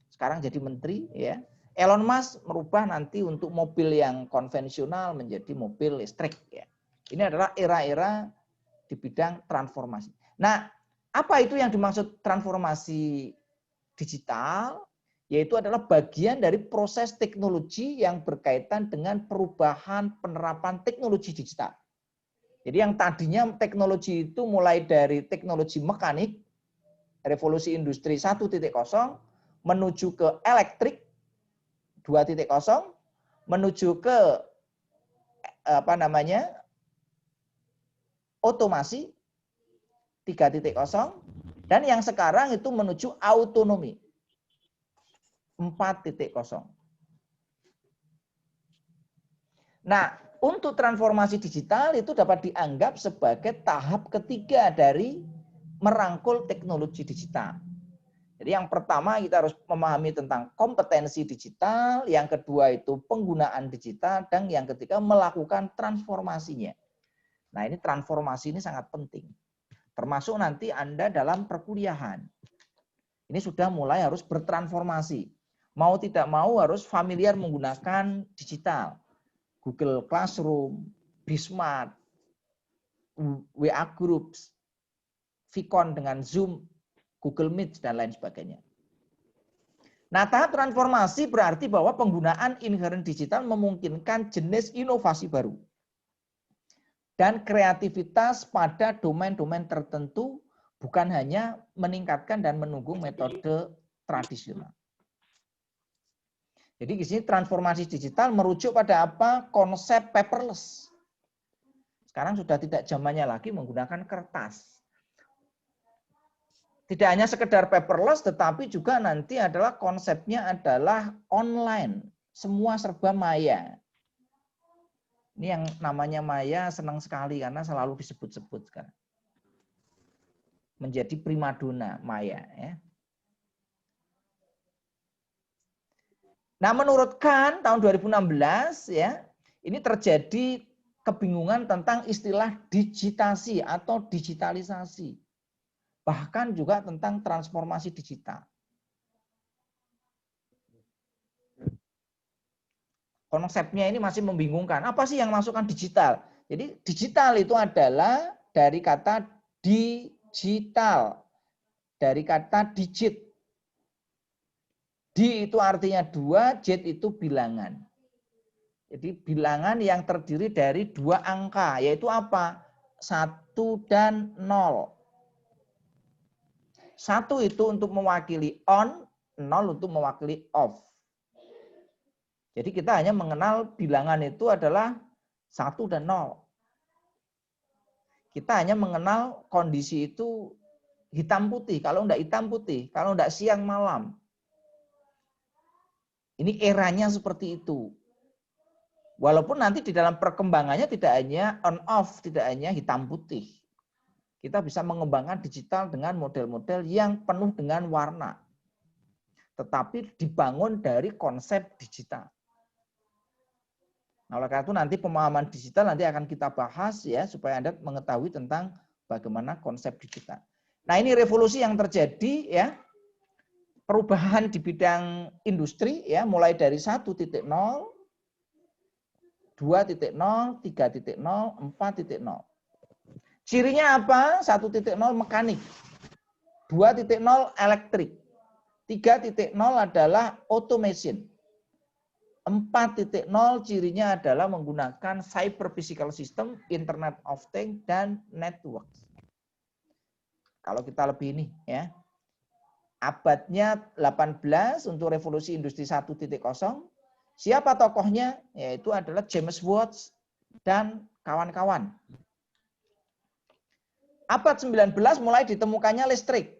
Sekarang jadi menteri ya. Elon Musk merubah nanti untuk mobil yang konvensional menjadi mobil listrik ya. Ini adalah era-era di bidang transformasi. Nah, apa itu yang dimaksud transformasi digital? Yaitu adalah bagian dari proses teknologi yang berkaitan dengan perubahan penerapan teknologi digital. Jadi yang tadinya teknologi itu mulai dari teknologi mekanik, revolusi industri 1.0, menuju ke elektrik 2.0, menuju ke otomasi 3.0, dan yang sekarang itu menuju autonomi 4.0. Nah, untuk transformasi digital itu dapat dianggap sebagai tahap ketiga dari merangkul teknologi digital. Jadi yang pertama kita harus memahami tentang kompetensi digital, yang kedua itu penggunaan digital, dan yang ketiga melakukan transformasinya. Nah ini transformasi ini sangat penting. Termasuk nanti Anda dalam perkuliahan. Ini sudah mulai harus bertransformasi. Mau tidak mau harus familiar menggunakan digital. Google Classroom, Bismart, WA Groups, Vicon dengan Zoom, Google Meet, dan lain sebagainya. Nah, tahap transformasi berarti bahwa penggunaan inherent digital memungkinkan jenis inovasi baru dan kreativitas pada domain-domain tertentu, bukan hanya meningkatkan dan menunggu metode tradisional. Jadi di sini transformasi digital merujuk pada apa? Konsep paperless. Sekarang sudah tidak zamannya lagi menggunakan kertas. Tidak hanya sekedar paperless, tetapi juga nanti adalah konsepnya adalah online. Semua serba maya. Ini yang namanya maya senang sekali karena selalu disebut-sebut sekarang. Menjadi primadona maya. Ya. Nah, menurut Khan tahun 2016 ya, ini terjadi kebingungan tentang istilah digitasi atau digitalisasi. Bahkan juga tentang transformasi digital. Konsepnya ini masih membingungkan. Apa sih yang masukkan digital? Jadi digital itu adalah dari kata digital. Dari kata digit. Di itu artinya 2, jet itu bilangan. Jadi bilangan yang terdiri dari 2 angka, yaitu apa? 1 dan 0. 1 itu untuk mewakili on, 0 untuk mewakili off. Jadi kita hanya mengenal bilangan itu adalah 1 dan 0. Kita hanya mengenal kondisi itu hitam putih. Kalau enggak hitam putih, kalau enggak siang malam. Ini eranya seperti itu. Walaupun nanti di dalam perkembangannya tidak hanya on off, tidak hanya hitam putih. Kita bisa mengembangkan digital dengan model-model yang penuh dengan warna. Tetapi dibangun dari konsep digital. Nah, oleh karena itu nanti pemahaman digital nanti akan kita bahas ya supaya Anda mengetahui tentang bagaimana konsep digital. Nah, ini revolusi yang terjadi ya. Perubahan di bidang industri ya mulai dari 1.0, 2.0, 3.0, 4.0. Cirinya apa? 1.0 mekanik, 2.0 elektrik, 3.0 adalah automation, 4.0 cirinya adalah menggunakan cyber physical system, Internet of Things, dan network. Kalau kita lebih ini ya, abadnya 18 untuk revolusi industri 1.0, siapa tokohnya? Yaitu adalah James Watt dan kawan-kawan. Abad 19 mulai ditemukannya listrik.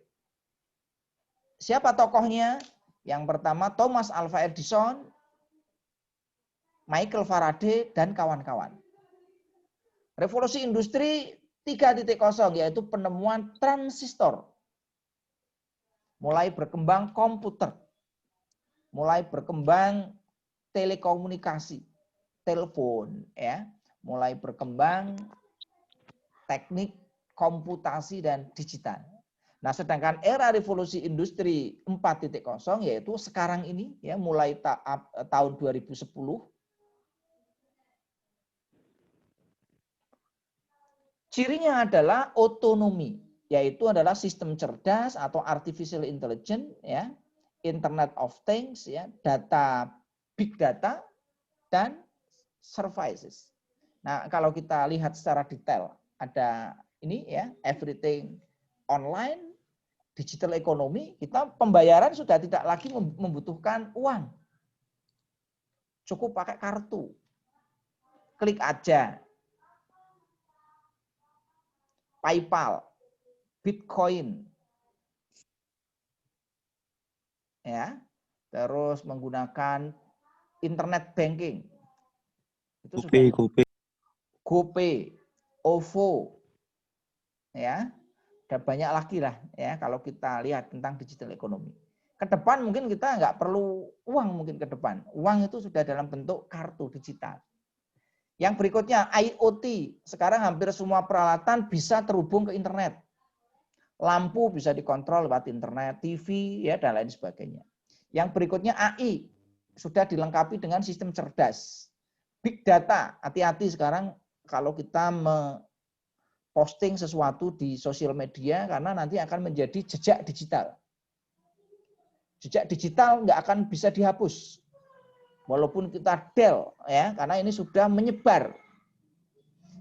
Siapa tokohnya? Yang pertama Thomas Alva Edison, Michael Faraday, dan kawan-kawan. Revolusi industri 3.0 yaitu penemuan transistor. Mulai berkembang komputer. Mulai berkembang telekomunikasi, telepon ya. Mulai berkembang teknik komputasi dan digital. Nah, sedangkan era revolusi industri 4.0 yaitu sekarang ini ya mulai tahun 2010 cirinya adalah otonomi, yaitu adalah sistem cerdas atau artificial intelligence ya, Internet of Things ya, data big data dan services. Nah, kalau kita lihat secara detail ada ini ya, everything online, digital economy, kita pembayaran sudah tidak lagi membutuhkan uang. Cukup pakai kartu. Klik aja. PayPal, Bitcoin. Ya. Terus menggunakan internet banking. Itu GoPay, OVO. Ya. Dan banyak lagi lah ya kalau kita lihat tentang digital economy. Ke depan mungkin kita nggak perlu uang mungkin ke depan. Uang itu sudah dalam bentuk kartu digital. Yang berikutnya IoT. Sekarang hampir semua peralatan bisa terhubung ke internet. Lampu bisa dikontrol lewat internet, TV ya dan lain sebagainya. Yang berikutnya AI. Sudah dilengkapi dengan sistem cerdas. Big data. Hati-hati sekarang kalau kita posting sesuatu di sosial media karena nanti akan menjadi jejak digital. Jejak digital nggak akan bisa dihapus. Walaupun kita del ya, karena ini sudah menyebar.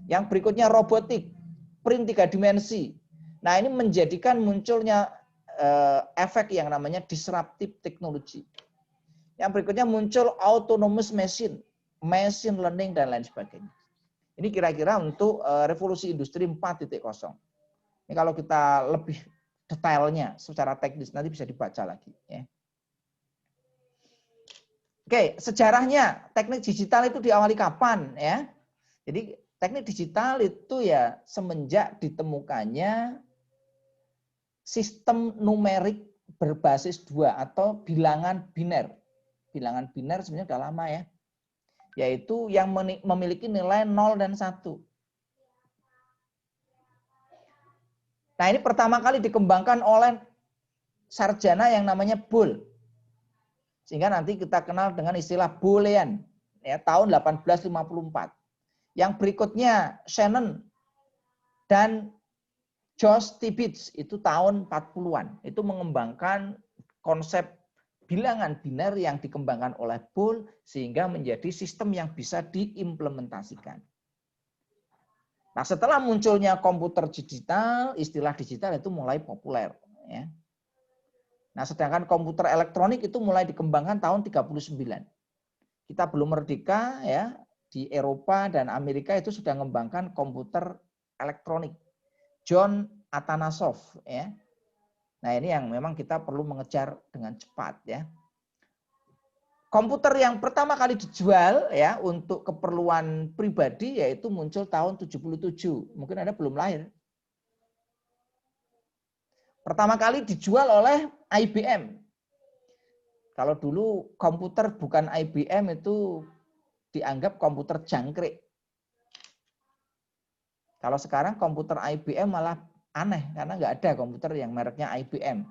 Yang berikutnya robotik, print 3 dimensi. Nah, ini menjadikan munculnya efek yang namanya disruptive technology. Yang berikutnya muncul autonomous machine, machine learning dan lain sebagainya. Ini kira-kira untuk revolusi industri 4.0. Ini kalau kita lebih detailnya secara teknis nanti bisa dibaca lagi. Ya. Oke, sejarahnya teknik digital itu diawali kapan ya? Jadi teknik digital itu ya semenjak ditemukannya sistem numerik berbasis 2 atau bilangan biner. Bilangan biner sebenarnya sudah lama ya. Yaitu yang memiliki nilai 0 dan 1. Nah, ini pertama kali dikembangkan oleh sarjana yang namanya Boole. Sehingga nanti kita kenal dengan istilah Boolean ya, tahun 1854. Yang berikutnya Shannon dan Josh Tibbits itu tahun 40-an. Itu mengembangkan konsep bilangan biner yang dikembangkan oleh Boole sehingga menjadi sistem yang bisa diimplementasikan. Nah, setelah munculnya komputer digital, istilah digital itu mulai populer. Ya. Nah, sedangkan komputer elektronik itu mulai dikembangkan tahun 39. Kita belum merdeka, ya, di Eropa dan Amerika itu sudah mengembangkan komputer elektronik. John Atanasov, ya. Nah, ini yang memang kita perlu mengejar dengan cepat, ya. Komputer yang pertama kali dijual ya untuk keperluan pribadi yaitu muncul tahun 77. Mungkin Anda belum lahir. Pertama kali dijual oleh IBM. Kalau dulu komputer bukan IBM itu dianggap komputer jangkrik. Kalau sekarang komputer IBM malah aneh karena nggak ada komputer yang mereknya IBM.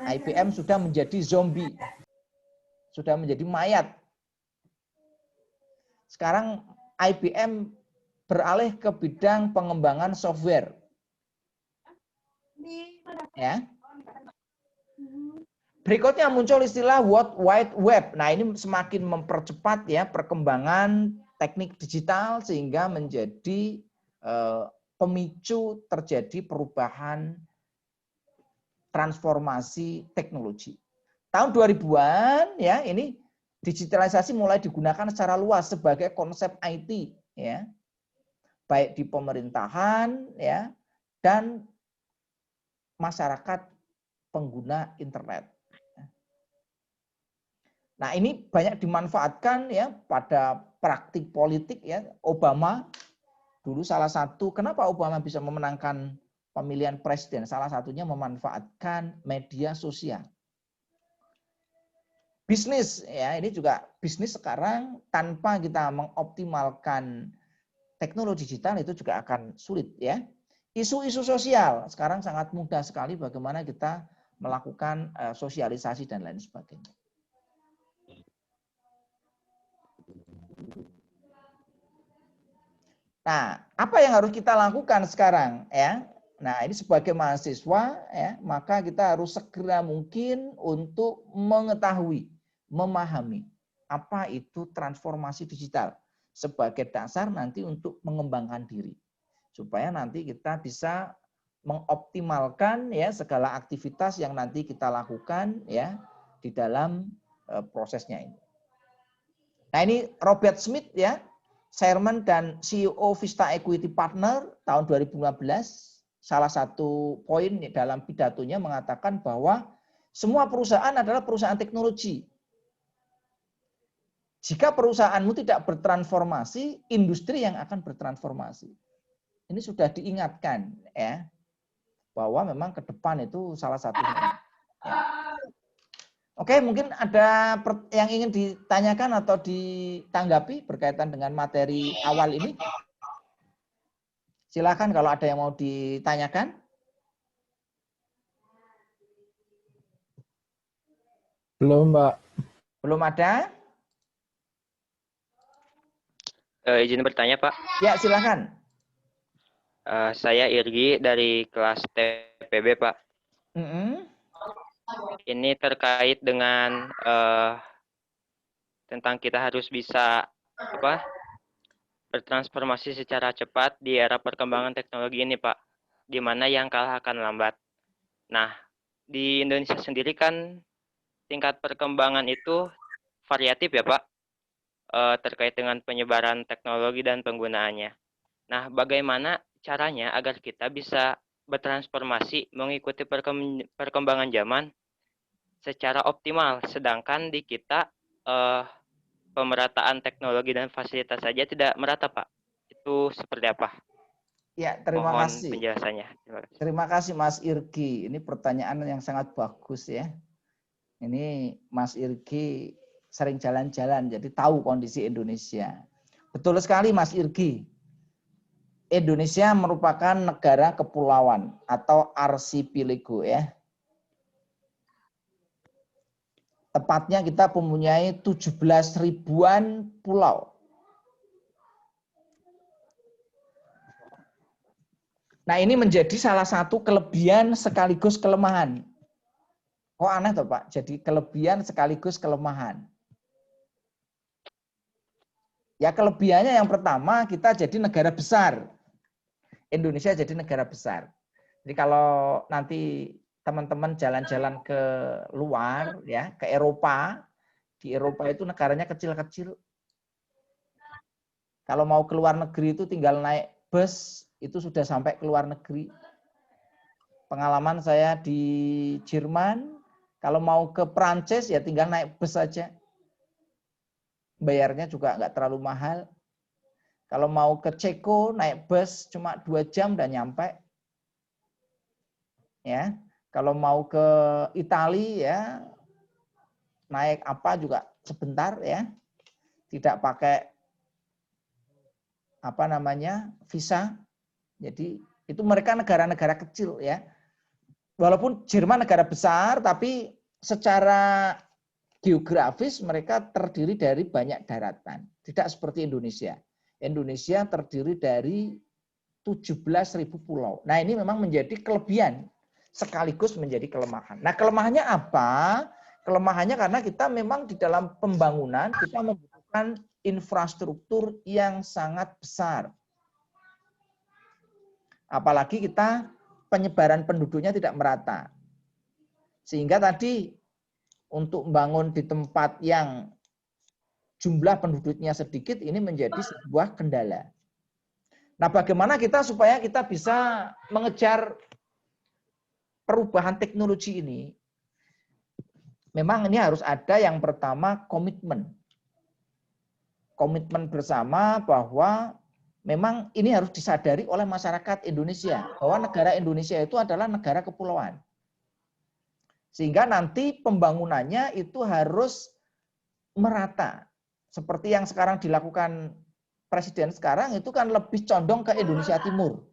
IBM sudah menjadi zombie. Sudah menjadi mayat. Sekarang IBM beralih ke bidang pengembangan software. Ya. Berikutnya muncul istilah World Wide Web. Nah, ini semakin mempercepat ya perkembangan teknik digital sehingga menjadi pemicu terjadi perubahan transformasi teknologi. Tahun 2000-an ya ini digitalisasi mulai digunakan secara luas sebagai konsep IT ya. Baik di pemerintahan ya dan masyarakat pengguna internet. Nah, ini banyak dimanfaatkan ya pada praktik politik ya. Obama dulu salah satu kenapa Obama bisa memenangkan pemilihan presiden, salah satunya memanfaatkan media sosial. Bisnis ya, ini juga bisnis sekarang tanpa kita mengoptimalkan teknologi digital itu juga akan sulit ya. Isu-isu sosial sekarang sangat mudah sekali bagaimana kita melakukan sosialisasi dan lain sebagainya. Nah, apa yang harus kita lakukan sekarang ya? Nah, ini sebagai mahasiswa ya, maka kita harus segera mungkin untuk mengetahui, memahami apa itu transformasi digital sebagai dasar nanti untuk mengembangkan diri supaya nanti kita bisa mengoptimalkan ya segala aktivitas yang nanti kita lakukan ya di dalam prosesnya ini. Nah, ini Robert Smith ya, Chairman dan CEO Vista Equity Partner tahun 2015, salah satu poin dalam pidatonya mengatakan bahwa semua perusahaan adalah perusahaan teknologi. Jika perusahaanmu tidak bertransformasi, industri yang akan bertransformasi. Ini sudah diingatkan ya, bahwa memang ke depan itu salah satunya. Ya. Oke, mungkin ada yang ingin ditanyakan atau ditanggapi berkaitan dengan materi awal ini. Silakan kalau ada yang mau ditanyakan. Belum, Mbak. Belum ada? Izin bertanya, Pak. Ya, silakan. Saya Irgi dari kelas TPB, Pak. Ini terkait dengan tentang kita harus bisa bertransformasi secara cepat di era perkembangan teknologi ini, Pak. Di mana yang kalah akan lambat. Nah, di Indonesia sendiri kan tingkat perkembangan itu variatif ya, Pak. Terkait dengan penyebaran teknologi dan penggunaannya. Nah, bagaimana caranya agar kita bisa bertransformasi mengikuti perkembangan zaman secara optimal, sedangkan di kita pemerataan teknologi dan fasilitas saja tidak merata, Pak. Itu seperti apa? Ya, terima Mohon kasih. penjelasannya. Terima kasih Mas Irgi. Ini pertanyaan yang sangat bagus ya. Ini Mas Irgi sering jalan-jalan, jadi tahu kondisi Indonesia. Betul sekali Mas Irgi. Indonesia merupakan negara kepulauan atau archipelago ya. Tepatnya kita mempunyai 17 ribuan pulau. Nah, ini menjadi salah satu kelebihan sekaligus kelemahan. Kok aneh toh Pak? Jadi kelebihan sekaligus kelemahan. Ya kelebihannya yang pertama kita jadi negara besar. Indonesia jadi negara besar. Jadi kalau nanti teman-teman jalan-jalan ke luar ya, ke Eropa, di Eropa itu negaranya kecil-kecil. Kalau mau ke luar negeri itu tinggal naik bus, itu sudah sampai ke luar negeri. Pengalaman saya di Jerman, kalau mau ke Prancis ya tinggal naik bus saja. Bayarnya juga nggak terlalu mahal. Kalau mau ke Ceko naik bus cuma 2 jam dan nyampe. Ya, kalau mau ke Italia ya naik apa juga sebentar ya. Tidak pakai apa namanya visa. Jadi itu mereka negara-negara kecil ya. Walaupun Jerman negara besar tapi secara geografis mereka terdiri dari banyak daratan. Tidak seperti Indonesia. Indonesia terdiri dari 17.000 pulau. Nah ini memang menjadi kelebihan sekaligus menjadi kelemahan. Nah kelemahannya apa? Kelemahannya karena kita memang di dalam pembangunan kita membutuhkan infrastruktur yang sangat besar. Apalagi kita penyebaran penduduknya tidak merata. Sehingga tadi untuk membangun di tempat yang jumlah penduduknya sedikit ini menjadi sebuah kendala. Nah, bagaimana kita supaya kita bisa mengejar perubahan teknologi ini? Memang ini harus ada yang pertama komitmen. Komitmen bersama bahwa memang ini harus disadari oleh masyarakat Indonesia bahwa negara Indonesia itu adalah negara kepulauan. Sehingga nanti pembangunannya itu harus merata. Seperti yang sekarang dilakukan Presiden sekarang itu kan lebih condong ke Indonesia Timur.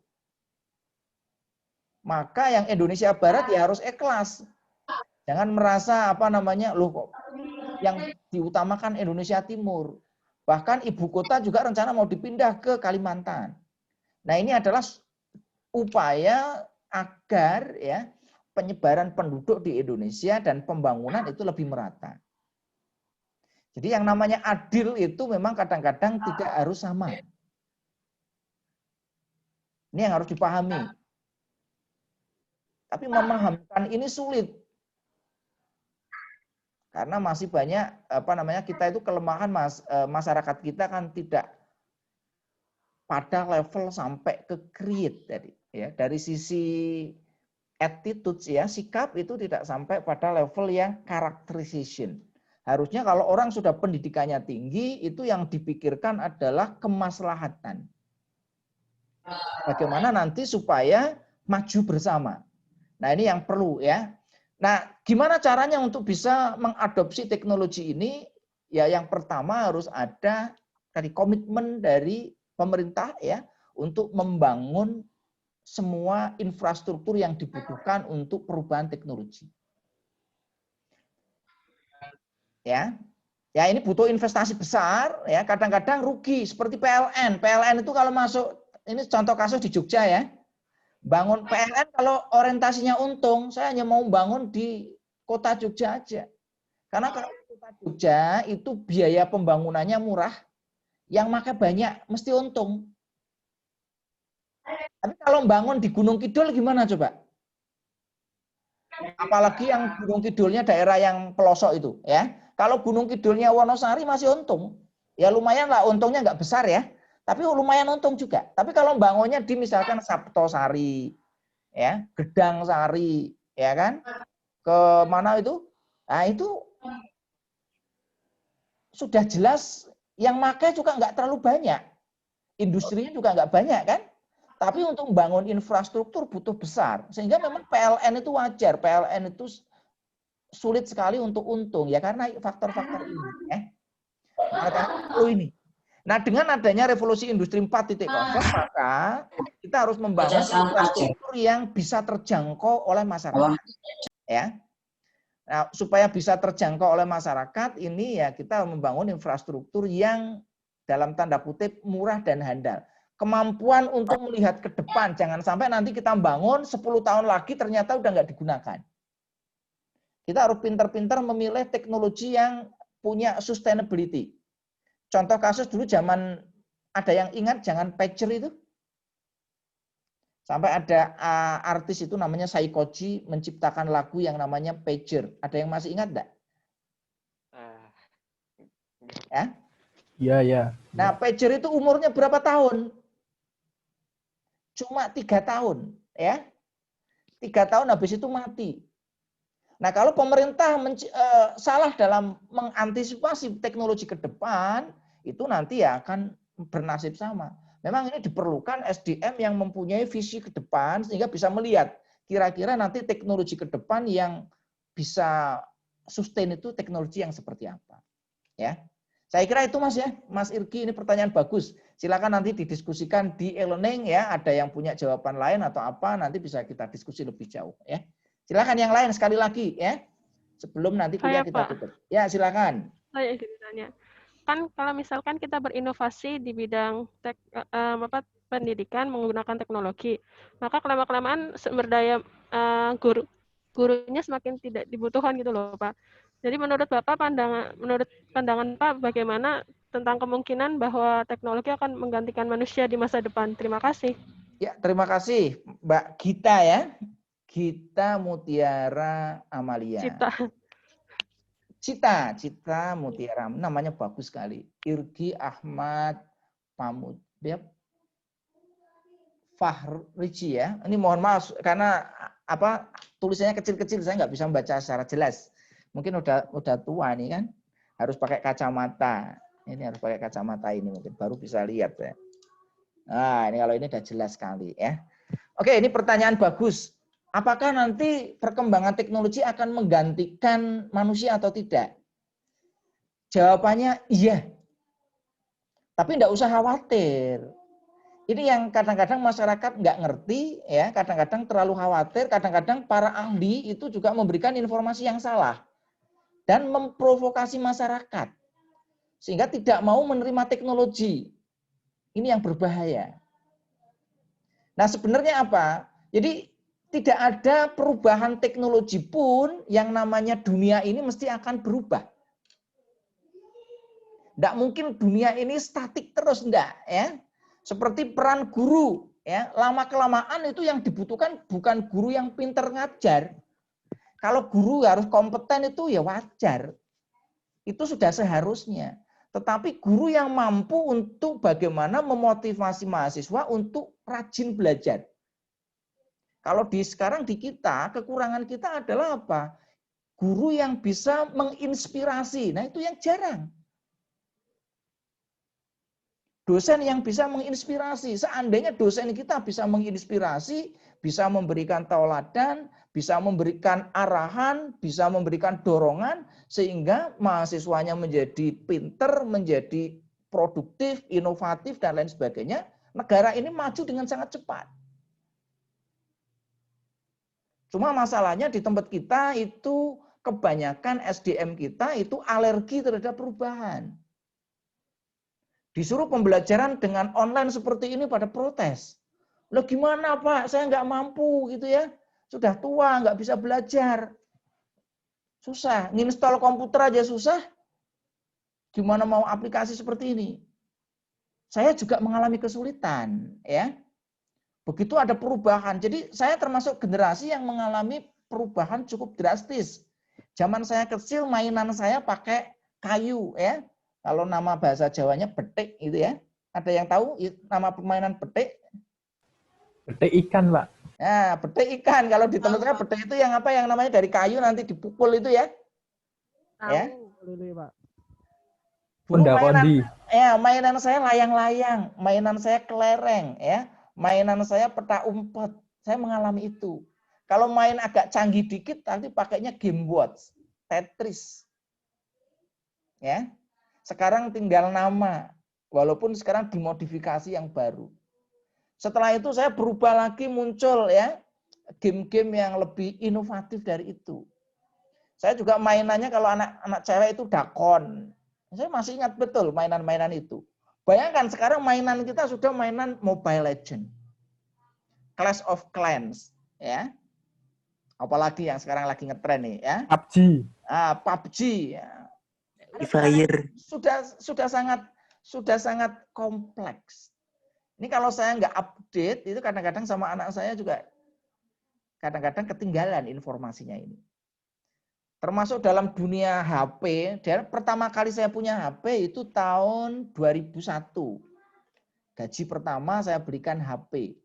Maka yang Indonesia Barat ya harus ikhlas. Jangan merasa apa namanya, loh kok yang diutamakan Indonesia Timur. Bahkan ibu kota juga rencana mau dipindah ke Kalimantan. Nah, ini adalah upaya agar ya penyebaran penduduk di Indonesia dan pembangunan itu lebih merata. Jadi yang namanya adil itu memang kadang-kadang tidak harus sama. Ini yang harus dipahami. Tapi memahamkan ini sulit. Karena masih banyak apa namanya kita itu kelemahan masyarakat kita kan tidak pada level sampai ke create tadi ya. Dari sisi attitude ya, sikap itu tidak sampai pada level yang characterization. Harusnya kalau orang sudah pendidikannya tinggi, itu yang dipikirkan adalah kemaslahatan. Bagaimana nanti supaya maju bersama. Nah ini yang perlu ya. Nah gimana caranya untuk bisa mengadopsi teknologi ini? Ya yang pertama harus ada tadi komitmen dari pemerintah ya untuk membangun semua infrastruktur yang dibutuhkan untuk perubahan teknologi. Ya, ya ini butuh investasi besar. Ya, kadang-kadang rugi seperti PLN. PLN itu kalau masuk, ini contoh kasus di Jogja ya. Bangun PLN kalau orientasinya untung, saya hanya mau bangun di kota Jogja aja. Karena kalau kota Jogja itu biaya pembangunannya murah, yang makai banyak mesti untung. Tapi kalau bangun di Gunung Kidul gimana coba? Apalagi yang Gunung Kidulnya daerah yang pelosok itu, ya. Kalau Gunung Kidulnya Wonosari masih untung, ya lumayan lah, untungnya nggak besar ya, tapi lumayan untung juga. Tapi kalau bangunnya di misalkan Saptosari, ya, Gedang Sari, ya kan, ke mana itu? Nah itu sudah jelas yang makai juga nggak terlalu banyak, industrinya juga nggak banyak kan. Tapi untuk membangun infrastruktur butuh besar. Sehingga memang PLN itu wajar. PLN itu sulit sekali untuk untung. Ya karena faktor-faktor ini. Ini. Nah dengan adanya revolusi industri 4.0, maka kita harus membangun infrastruktur yang bisa terjangkau oleh masyarakat. Ya. Nah, supaya bisa terjangkau oleh masyarakat, ini ya kita membangun infrastruktur yang dalam tanda kutip murah dan handal. Kemampuan untuk melihat ke depan, jangan sampai nanti kita bangun 10 tahun lagi ternyata udah nggak digunakan. Kita harus pintar-pintar memilih teknologi yang punya sustainability. Contoh kasus dulu zaman, ada yang ingat jangan pager itu? Sampai ada artis itu namanya Saikoji menciptakan lagu yang namanya pager. Ada yang masih ingat enggak? Ya? Iya, iya. Nah, pager itu umurnya berapa tahun? Cuma 3 tahun, ya. 3 tahun habis itu mati. Nah, kalau pemerintah salah dalam mengantisipasi teknologi ke depan, itu nanti ya akan bernasib sama. Memang ini diperlukan SDM yang mempunyai visi ke depan sehingga bisa melihat kira-kira nanti teknologi ke depan yang bisa sustain itu teknologi yang seperti apa. Ya. Saya kira itu Mas ya, Mas Irgi, ini pertanyaan bagus. Silakan nanti didiskusikan di e-learning ya, ada yang punya jawaban lain atau apa, nanti bisa kita diskusi lebih jauh ya. Silakan yang lain sekali lagi ya. Sebelum nanti kuliah kita tutup. Ya, silakan. Saya ingin tanya. Kan kalau misalkan kita berinovasi di bidang pendidikan menggunakan teknologi, maka kelamaan sumber daya gurunya semakin tidak dibutuhkan gitu loh, Pak. Jadi menurut Bapak menurut pandangan Pak bagaimana tentang kemungkinan bahwa teknologi akan menggantikan manusia di masa depan? Terima kasih. Ya, terima kasih Mbak Gita ya. Gita Mutiara Amalia. Cita Mutiara, namanya bagus sekali. Irgi Ahmad Pamud. Dia Fahriji ya. Ini mohon maaf karena apa tulisannya kecil-kecil, saya nggak bisa membaca secara jelas. Mungkin udah tua nih kan, harus pakai kacamata. Ini harus pakai kacamata ini mungkin baru bisa lihat ya. Nah ini kalau ini udah jelas sekali ya. Oke, ini pertanyaan bagus. Apakah nanti perkembangan teknologi akan menggantikan manusia atau tidak? Jawabannya iya. Tapi enggak usah khawatir. Ini yang kadang-kadang masyarakat nggak ngerti, ya. Kadang-kadang terlalu khawatir, kadang-kadang para ahli itu juga memberikan informasi yang salah. Dan memprovokasi masyarakat. Sehingga tidak mau menerima teknologi. Ini yang berbahaya. Nah sebenarnya apa? Jadi tidak ada perubahan teknologi pun yang namanya dunia ini mesti akan berubah. Tidak mungkin dunia ini statik terus, enggak ya. Seperti peran guru, ya lama-kelamaan itu yang dibutuhkan bukan guru yang pinter ngajar. Kalau guru harus kompeten itu ya wajar. Itu sudah seharusnya. Tetapi guru yang mampu untuk bagaimana memotivasi mahasiswa untuk rajin belajar. Kalau sekarang di kita, kekurangan kita adalah apa? Guru yang bisa menginspirasi. Nah itu yang jarang. Dosen yang bisa menginspirasi. Seandainya dosen kita bisa menginspirasi, bisa memberikan tauladan, bisa memberikan arahan, bisa memberikan dorongan, sehingga mahasiswanya menjadi pinter, menjadi produktif, inovatif, dan lain sebagainya, negara ini maju dengan sangat cepat. Cuma masalahnya di tempat kita itu kebanyakan SDM kita itu alergi terhadap perubahan. Disuruh pembelajaran dengan online seperti ini pada protes. Loh gimana Pak, saya nggak mampu gitu ya. Sudah tua, nggak bisa belajar. Susah, nginstall komputer aja susah. Gimana mau aplikasi seperti ini? Saya juga mengalami kesulitan ya. Begitu ada perubahan. Jadi saya termasuk generasi yang mengalami perubahan cukup drastis. Zaman saya kecil mainan saya pakai kayu ya. Kalau nama bahasa Jawanya betik gitu ya. Ada yang tahu nama permainan betik? Betik ikan, Pak. Nah, betik ikan. Kalau di tempat saya betik itu yang apa? Yang namanya dari kayu nanti dipukul itu ya. Ya. Kondi. Ya, mainan saya layang-layang, mainan saya kelereng ya. Mainan saya peta umpet, saya mengalami itu. Kalau main agak canggih dikit, nanti pakainya Game Watch, Tetris. Ya, sekarang tinggal nama, walaupun sekarang dimodifikasi yang baru. Setelah itu saya berubah lagi muncul ya, game-game yang lebih inovatif dari itu. Saya juga mainannya kalau anak-anak cewek itu dakon. Saya masih ingat betul mainan-mainan itu. Bayangkan sekarang mainan kita sudah mainan Mobile Legends, Clash of Clans, ya. Apalagi yang sekarang lagi ngetren nih ya. PUBG. PUBG. Ya. Free Fire. Sudah sangat kompleks. Ini kalau saya nggak update, itu kadang-kadang sama anak saya juga kadang-kadang ketinggalan informasinya ini. Termasuk dalam dunia HP, dan pertama kali saya punya HP itu tahun 2001. Gaji pertama saya belikan HP.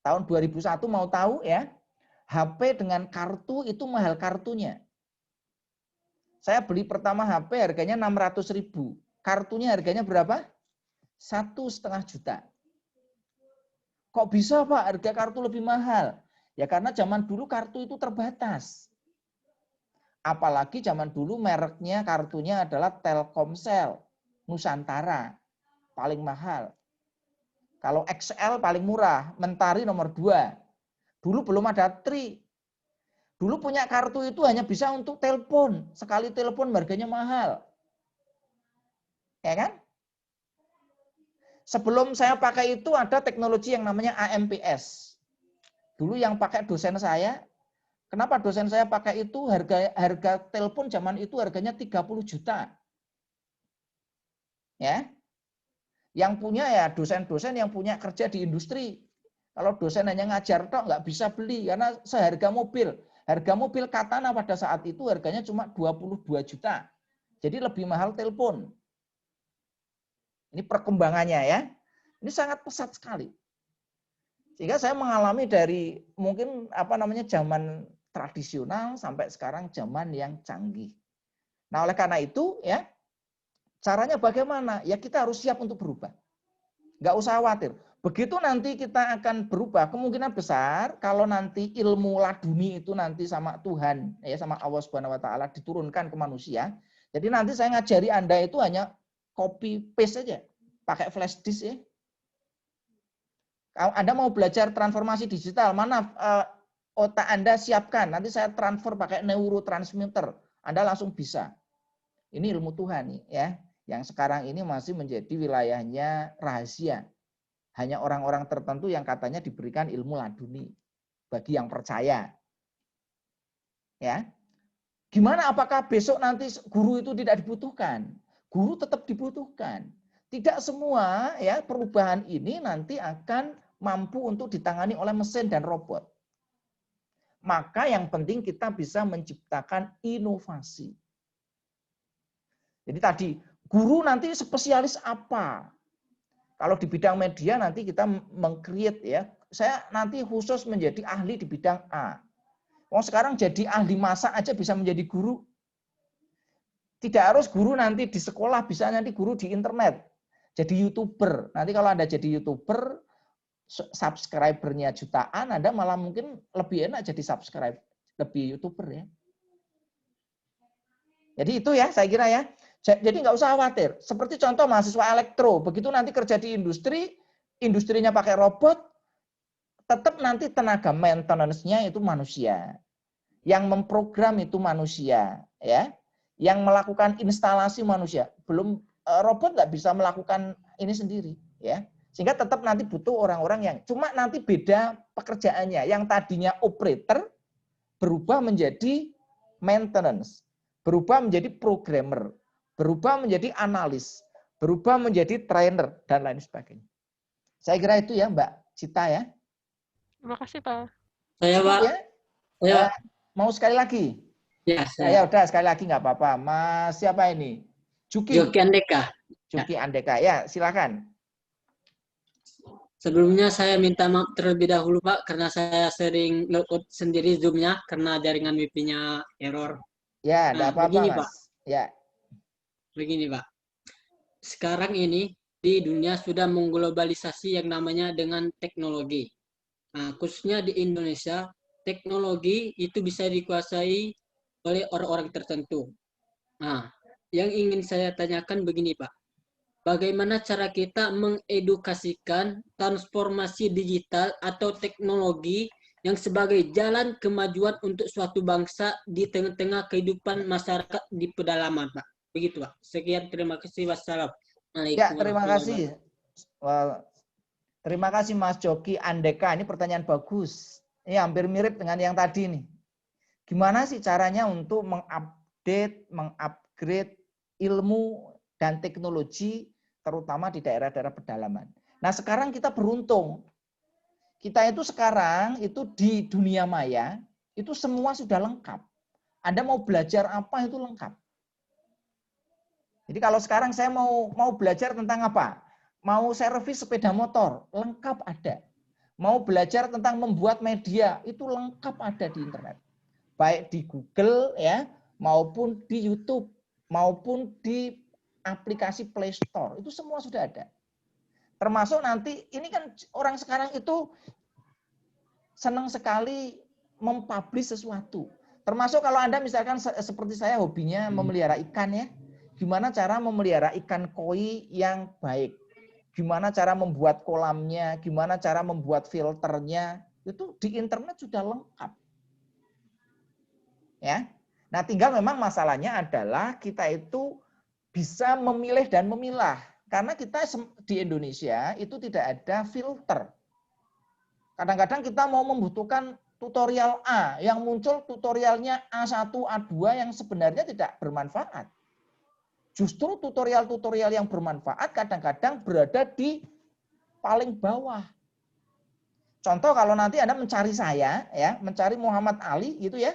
Tahun 2001 mau tahu ya, HP dengan kartu itu mahal kartunya. Saya beli pertama HP harganya 600.000. Kartunya harganya berapa? 1,5 juta. Kok bisa Pak harga kartu lebih mahal? Ya karena zaman dulu kartu itu terbatas. Apalagi zaman dulu mereknya kartunya adalah Telkomsel, Nusantara, paling mahal. Kalau XL paling murah, Mentari nomor 2. Dulu belum ada Tri. Dulu punya kartu itu hanya bisa untuk telepon. Sekali telepon harganya mahal. Ya kan? Sebelum saya pakai itu ada teknologi yang namanya AMPS. Dulu yang pakai dosen saya, kenapa dosen saya pakai itu harga telepon zaman itu harganya 30 juta. Ya. Yang punya ya dosen-dosen yang punya kerja di industri. Kalau dosen hanya ngajar tok nggak bisa beli karena seharga mobil. Harga mobil Katana pada saat itu harganya cuma 22 juta. Jadi lebih mahal telepon. Ini perkembangannya ya. Ini sangat pesat sekali. Sehingga saya mengalami dari mungkin zaman tradisional sampai sekarang zaman yang canggih. Nah, oleh karena itu ya, caranya bagaimana? Ya kita harus siap untuk berubah. Nggak usah khawatir. Begitu nanti kita akan berubah, kemungkinan besar kalau nanti ilmu laduni itu nanti sama Tuhan, ya sama Allah Subhanahu wa taala diturunkan ke manusia. Jadi nanti saya ngajari Anda itu hanya copy paste saja, pakai flash disk ya. Kalau Anda mau belajar transformasi digital, mana otak Anda siapkan, nanti saya transfer pakai neurotransmitter, Anda langsung bisa. Ini ilmu Tuhan nih ya, yang sekarang ini masih menjadi wilayahnya rahasia. Hanya orang-orang tertentu yang katanya diberikan ilmu laduni bagi yang percaya. Ya. Gimana apakah besok nanti guru itu tidak dibutuhkan? Guru tetap dibutuhkan. Tidak semua ya perubahan ini nanti akan mampu untuk ditangani oleh mesin dan robot. Maka yang penting kita bisa menciptakan inovasi. Jadi tadi guru nanti spesialis apa? Kalau di bidang media nanti kita meng-create ya. Saya nanti khusus menjadi ahli di bidang A. Sekarang jadi ahli masak aja bisa menjadi guru. Tidak harus guru nanti di sekolah, bisa nanti guru di internet. Jadi YouTuber. Nanti kalau Anda jadi YouTuber, subscribernya jutaan, Anda malah mungkin lebih enak jadi subscribe, lebih YouTuber ya. Jadi itu ya, saya kira ya. Jadi nggak usah khawatir. Seperti contoh mahasiswa elektro, begitu nanti kerja di industri, industrinya pakai robot, tetap nanti tenaga maintenance-nya itu manusia. Yang memprogram itu manusia, ya. Yang melakukan instalasi manusia. Belum robot nggak bisa melakukan ini sendiri, ya. Sehingga tetap nanti butuh orang-orang yang cuma nanti beda pekerjaannya. Yang tadinya operator berubah menjadi maintenance, berubah menjadi programmer, berubah menjadi analis, berubah menjadi trainer, dan lain sebagainya. Saya kira itu ya Mbak Cita ya. Terima kasih Pak. Saya Pak. Ya? Mau sekali lagi? Ya, saya udah sekali lagi nggak apa-apa. Mas siapa ini? Juki Andeka. Juki Andeka, ya silakan. Sebelumnya saya minta maaf terlebih dahulu Pak, karena saya sering logout sendiri Zoom-nya karena jaringan WiFi-nya error. Ya, enggak apa-apa begini, Mas. Pak. Ya. Begini Pak, sekarang ini di dunia sudah mengglobalisasi yang namanya dengan teknologi. Nah, khususnya di Indonesia, teknologi itu bisa dikuasai oleh orang-orang tertentu. Nah, yang ingin saya tanyakan begini Pak, bagaimana cara kita mengedukasikan transformasi digital atau teknologi yang sebagai jalan kemajuan untuk suatu bangsa di tengah-tengah kehidupan masyarakat di pedalaman, Pak. Begitu, Pak. Sekian, terima kasih. Wassalamualaikum. Ya, terima kasih. Terima kasih Mas Joki Andeka. Ini pertanyaan bagus. Ini hampir mirip dengan yang tadi nih. Gimana sih caranya untuk mengupdate, mengupgrade ilmu dan teknologi terutama di daerah-daerah pedalaman. Nah, sekarang kita beruntung. Kita itu sekarang itu di dunia maya itu semua sudah lengkap. Anda mau belajar apa itu lengkap. Jadi kalau sekarang saya mau belajar tentang apa? Mau servis sepeda motor, lengkap ada. Mau belajar tentang membuat media, itu lengkap ada di internet. Baik di Google ya, maupun di YouTube, maupun di aplikasi Play Store, itu semua sudah ada. Termasuk nanti, ini kan orang sekarang itu senang sekali mempublish sesuatu. Termasuk kalau Anda misalkan seperti saya hobinya memelihara ikan ya, gimana cara memelihara ikan koi yang baik. Gimana cara membuat kolamnya, gimana cara membuat filternya, itu di internet sudah lengkap. Ya. Nah, tinggal memang masalahnya adalah kita itu bisa memilih dan memilah. Karena kita di Indonesia itu tidak ada filter. Kadang-kadang kita mau membutuhkan tutorial A, yang muncul tutorialnya A1, A2 yang sebenarnya tidak bermanfaat. Justru tutorial-tutorial yang bermanfaat kadang-kadang berada di paling bawah. Contoh kalau nanti Anda mencari saya, ya, mencari Muhammad Ali gitu ya,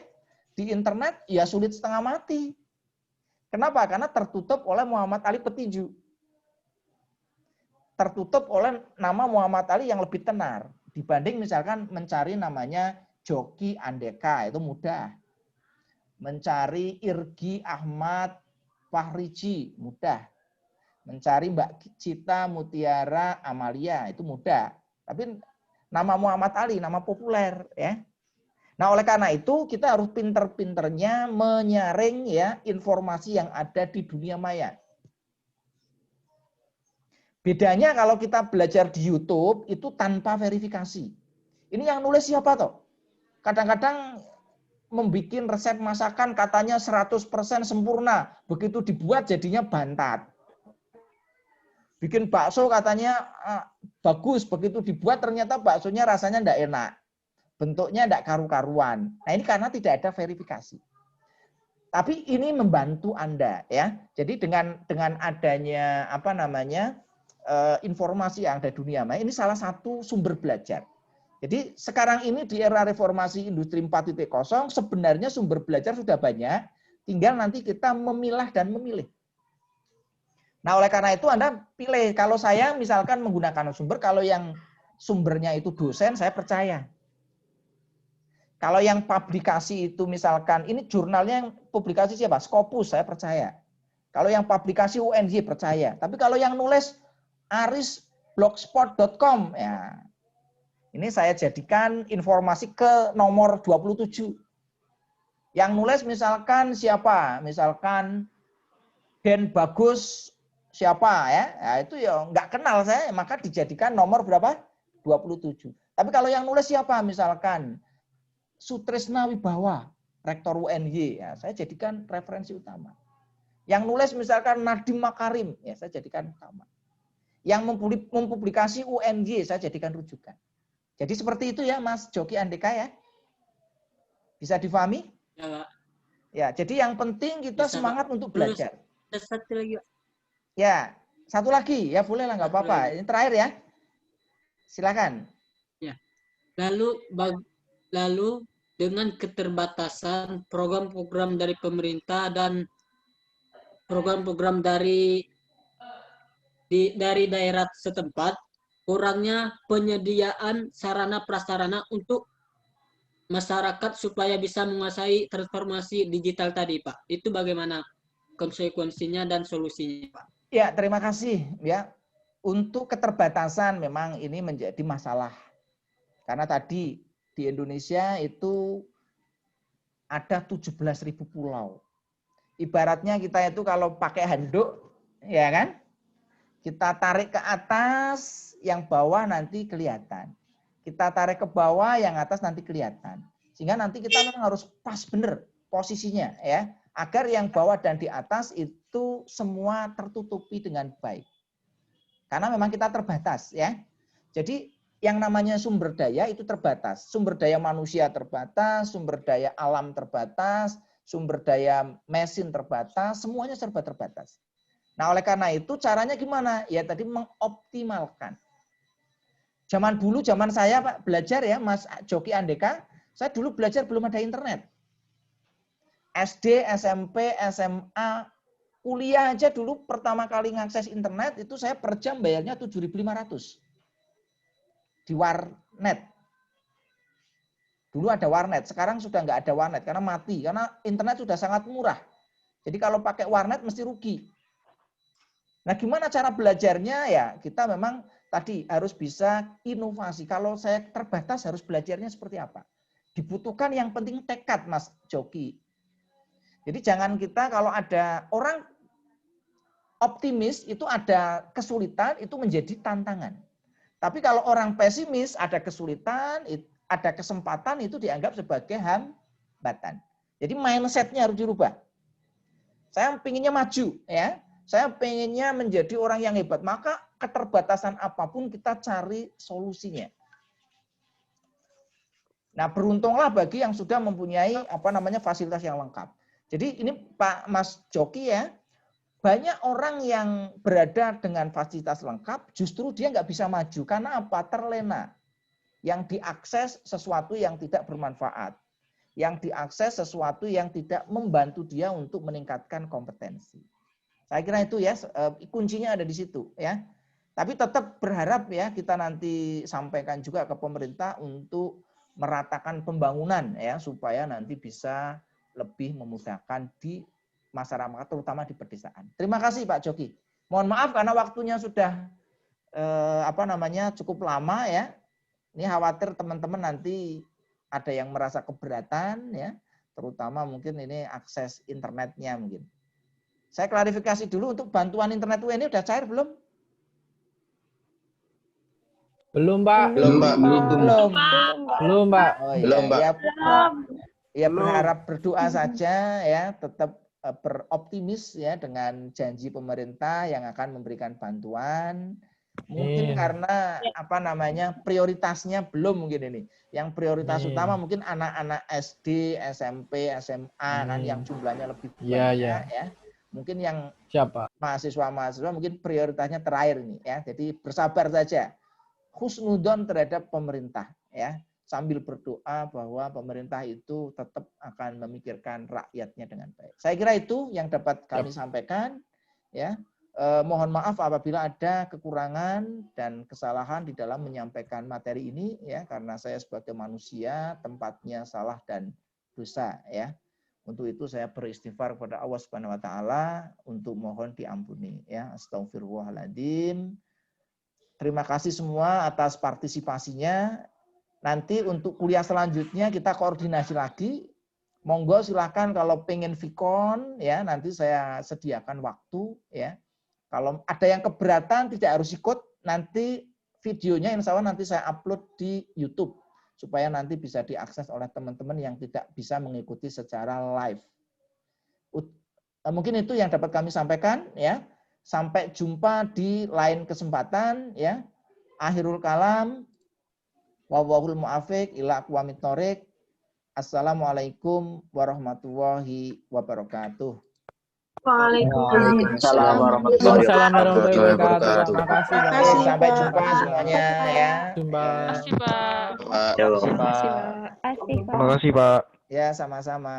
di internet ya sulit setengah mati. Kenapa? Karena tertutup oleh Muhammad Ali petinju. Tertutup oleh nama Muhammad Ali yang lebih tenar. Dibanding misalkan mencari namanya Joki Andeka, itu mudah. Mencari Irgi Ahmad Fahriji, mudah. Mencari Mbak Cita Mutiara Amalia, itu mudah. Tapi nama Muhammad Ali, nama populer. Ya. Nah, oleh karena itu kita harus pinter-pinternya menyaring ya informasi yang ada di dunia maya. Bedanya kalau kita belajar di YouTube itu tanpa verifikasi. Ini yang nulis siapa toh? Kadang-kadang membuat resep masakan katanya 100% sempurna. Begitu dibuat jadinya bantat. Bikin bakso katanya bagus. Begitu dibuat ternyata baksonya rasanya enggak enak. Bentuknya enggak karu-karuan. Nah ini karena tidak ada verifikasi. Tapi ini membantu Anda ya. Jadi dengan adanya apa namanya informasi yang ada di dunia maya, ini salah satu sumber belajar. Jadi sekarang ini di era reformasi industri 4.0 sebenarnya sumber belajar sudah banyak, tinggal nanti kita memilah dan memilih. Nah oleh karena itu Anda pilih, kalau saya misalkan menggunakan sumber, kalau yang sumbernya itu dosen, saya percaya. Kalau yang publikasi itu misalkan, ini jurnalnya yang publikasi siapa? Scopus, saya percaya. Kalau yang publikasi UNY, percaya. Tapi kalau yang nulis arisblogspot.com, ya ini saya jadikan informasi ke nomor 27. Yang nulis misalkan siapa? Misalkan Den Bagus siapa ya? Ya itu ya nggak kenal saya, maka dijadikan nomor berapa? 27. Tapi kalau yang nulis siapa? Misalkan Sutrisna Wibawa, Rektor UNY, ya saya jadikan referensi utama. Yang nulis misalkan Nadiem Makarim, ya saya jadikan utama. Yang mempublikasi UNY, saya jadikan rujukan. Jadi seperti itu ya Mas Joki Andeka ya. Bisa difahami? Ya, Pak. Ya, jadi yang penting kita Bisa, semangat Pak. untuk belajar. Ada satu lagi, Pak. Ya, satu lagi. Ya boleh lah, nggak apa-apa. Ini terakhir ya. Silakan. Ya. Lalu dengan keterbatasan program-program dari pemerintah dan program-program dari daerah setempat, kurangnya penyediaan sarana prasarana untuk masyarakat supaya bisa menguasai transformasi digital tadi, Pak. Itu bagaimana konsekuensinya dan solusinya, Pak? Ya, terima kasih ya. Untuk keterbatasan memang ini menjadi masalah. Karena tadi di Indonesia itu ada 17.000 pulau. Ibaratnya kita itu kalau pakai handuk, ya kan? Kita tarik ke atas, yang bawah nanti kelihatan. Kita tarik ke bawah, yang atas nanti kelihatan. Sehingga nanti kita memang harus pas benar posisinya ya, agar yang bawah dan di atas itu semua tertutupi dengan baik. Karena memang kita terbatas ya. Jadi yang namanya sumber daya itu terbatas. Sumber daya manusia terbatas, sumber daya alam terbatas, sumber daya mesin terbatas, semuanya serba terbatas. Nah, oleh karena itu caranya gimana? Ya tadi mengoptimalkan. Zaman dulu, zaman saya Pak belajar ya, Mas Joki Andeka, saya dulu belajar belum ada internet. SD, SMP, SMA, kuliah aja dulu pertama kali ngakses internet itu saya per jam bayarnya 7.500 di warnet. Dulu ada warnet, sekarang sudah nggak ada warnet karena mati, karena internet sudah sangat murah. Jadi kalau pakai warnet mesti rugi. Nah, gimana cara belajarnya ya? Kita memang tadi harus bisa inovasi. Kalau saya terbatas harus belajarnya seperti apa? Dibutuhkan yang penting tekad, Mas Joki. Jadi jangan kita kalau ada orang optimis itu ada kesulitan itu menjadi tantangan. Tapi kalau orang pesimis ada kesulitan, ada kesempatan itu dianggap sebagai hambatan. Jadi mindset-nya harus dirubah. Saya pengennya maju, ya. Saya pengennya menjadi orang yang hebat. Maka keterbatasan apapun kita cari solusinya. Nah, beruntunglah bagi yang sudah mempunyai fasilitas yang lengkap. Jadi ini Pak Mas Joki ya, banyak orang yang berada dengan fasilitas lengkap, justru dia nggak bisa maju. Karena apa? Terlena. Yang diakses sesuatu yang tidak bermanfaat. Yang diakses sesuatu yang tidak membantu dia untuk meningkatkan kompetensi. Saya kira itu ya, kuncinya ada di situ ya. Tapi tetap berharap ya, kita nanti sampaikan juga ke pemerintah untuk meratakan pembangunan ya, supaya nanti bisa lebih memudahkan di masyarakat, terutama di pedesaan. Terima kasih Pak Joki. Mohon maaf karena waktunya sudah cukup lama ya. Ini khawatir teman-teman nanti ada yang merasa keberatan ya, terutama mungkin ini akses internetnya mungkin. Saya klarifikasi dulu untuk bantuan internet ini udah cair belum? Belum, Pak. Belum, Pak. Belum, Pak. Oh, iya. Belum, Pak. Ya berharap berdoa saja ya, tetap beroptimis ya dengan janji pemerintah yang akan memberikan bantuan. Mungkin karena prioritasnya belum mungkin ini. Yang prioritas utama mungkin anak-anak SD, SMP, SMA kan yang jumlahnya lebih banyak ya. Mungkin yang mahasiswa-mahasiswa mungkin prioritasnya terakhir ini ya. Jadi bersabar saja. Husnudon terhadap pemerintah ya. Sambil berdoa bahwa pemerintah itu tetap akan memikirkan rakyatnya dengan baik. Saya kira itu yang dapat kami sampaikan ya. Mohon maaf apabila ada kekurangan dan kesalahan di dalam menyampaikan materi ini ya, karena saya sebagai manusia tempatnya salah dan dosa ya. Untuk itu saya beristighfar kepada Allah Subhanahu wa taala untuk mohon diampuni ya. Astagfirullahaladzim. Terima kasih semua atas partisipasinya. Nanti untuk kuliah selanjutnya kita koordinasi lagi. Monggo silakan kalau pengen Vicon ya, nanti saya sediakan waktu ya. Kalau ada yang keberatan tidak harus ikut, nanti videonya insya Allah nanti saya upload di YouTube supaya nanti bisa diakses oleh teman-teman yang tidak bisa mengikuti secara live. Mungkin itu yang dapat kami sampaikan ya. Sampai jumpa di lain kesempatan ya. Akhirul kalam. Wallahul muwaffiq ila aqwamit thoriq. Assalamualaikum warahmatullahi wabarakatuh. Waalaikumsalam warahmatullahi wabarakatuh. Terima kasih. Sampai jumpa semuanya ya. Jumpa. Terima kasih, Pak. Pak. Terima kasih, Pak. Terima kasih, Pak. Ya, sama-sama.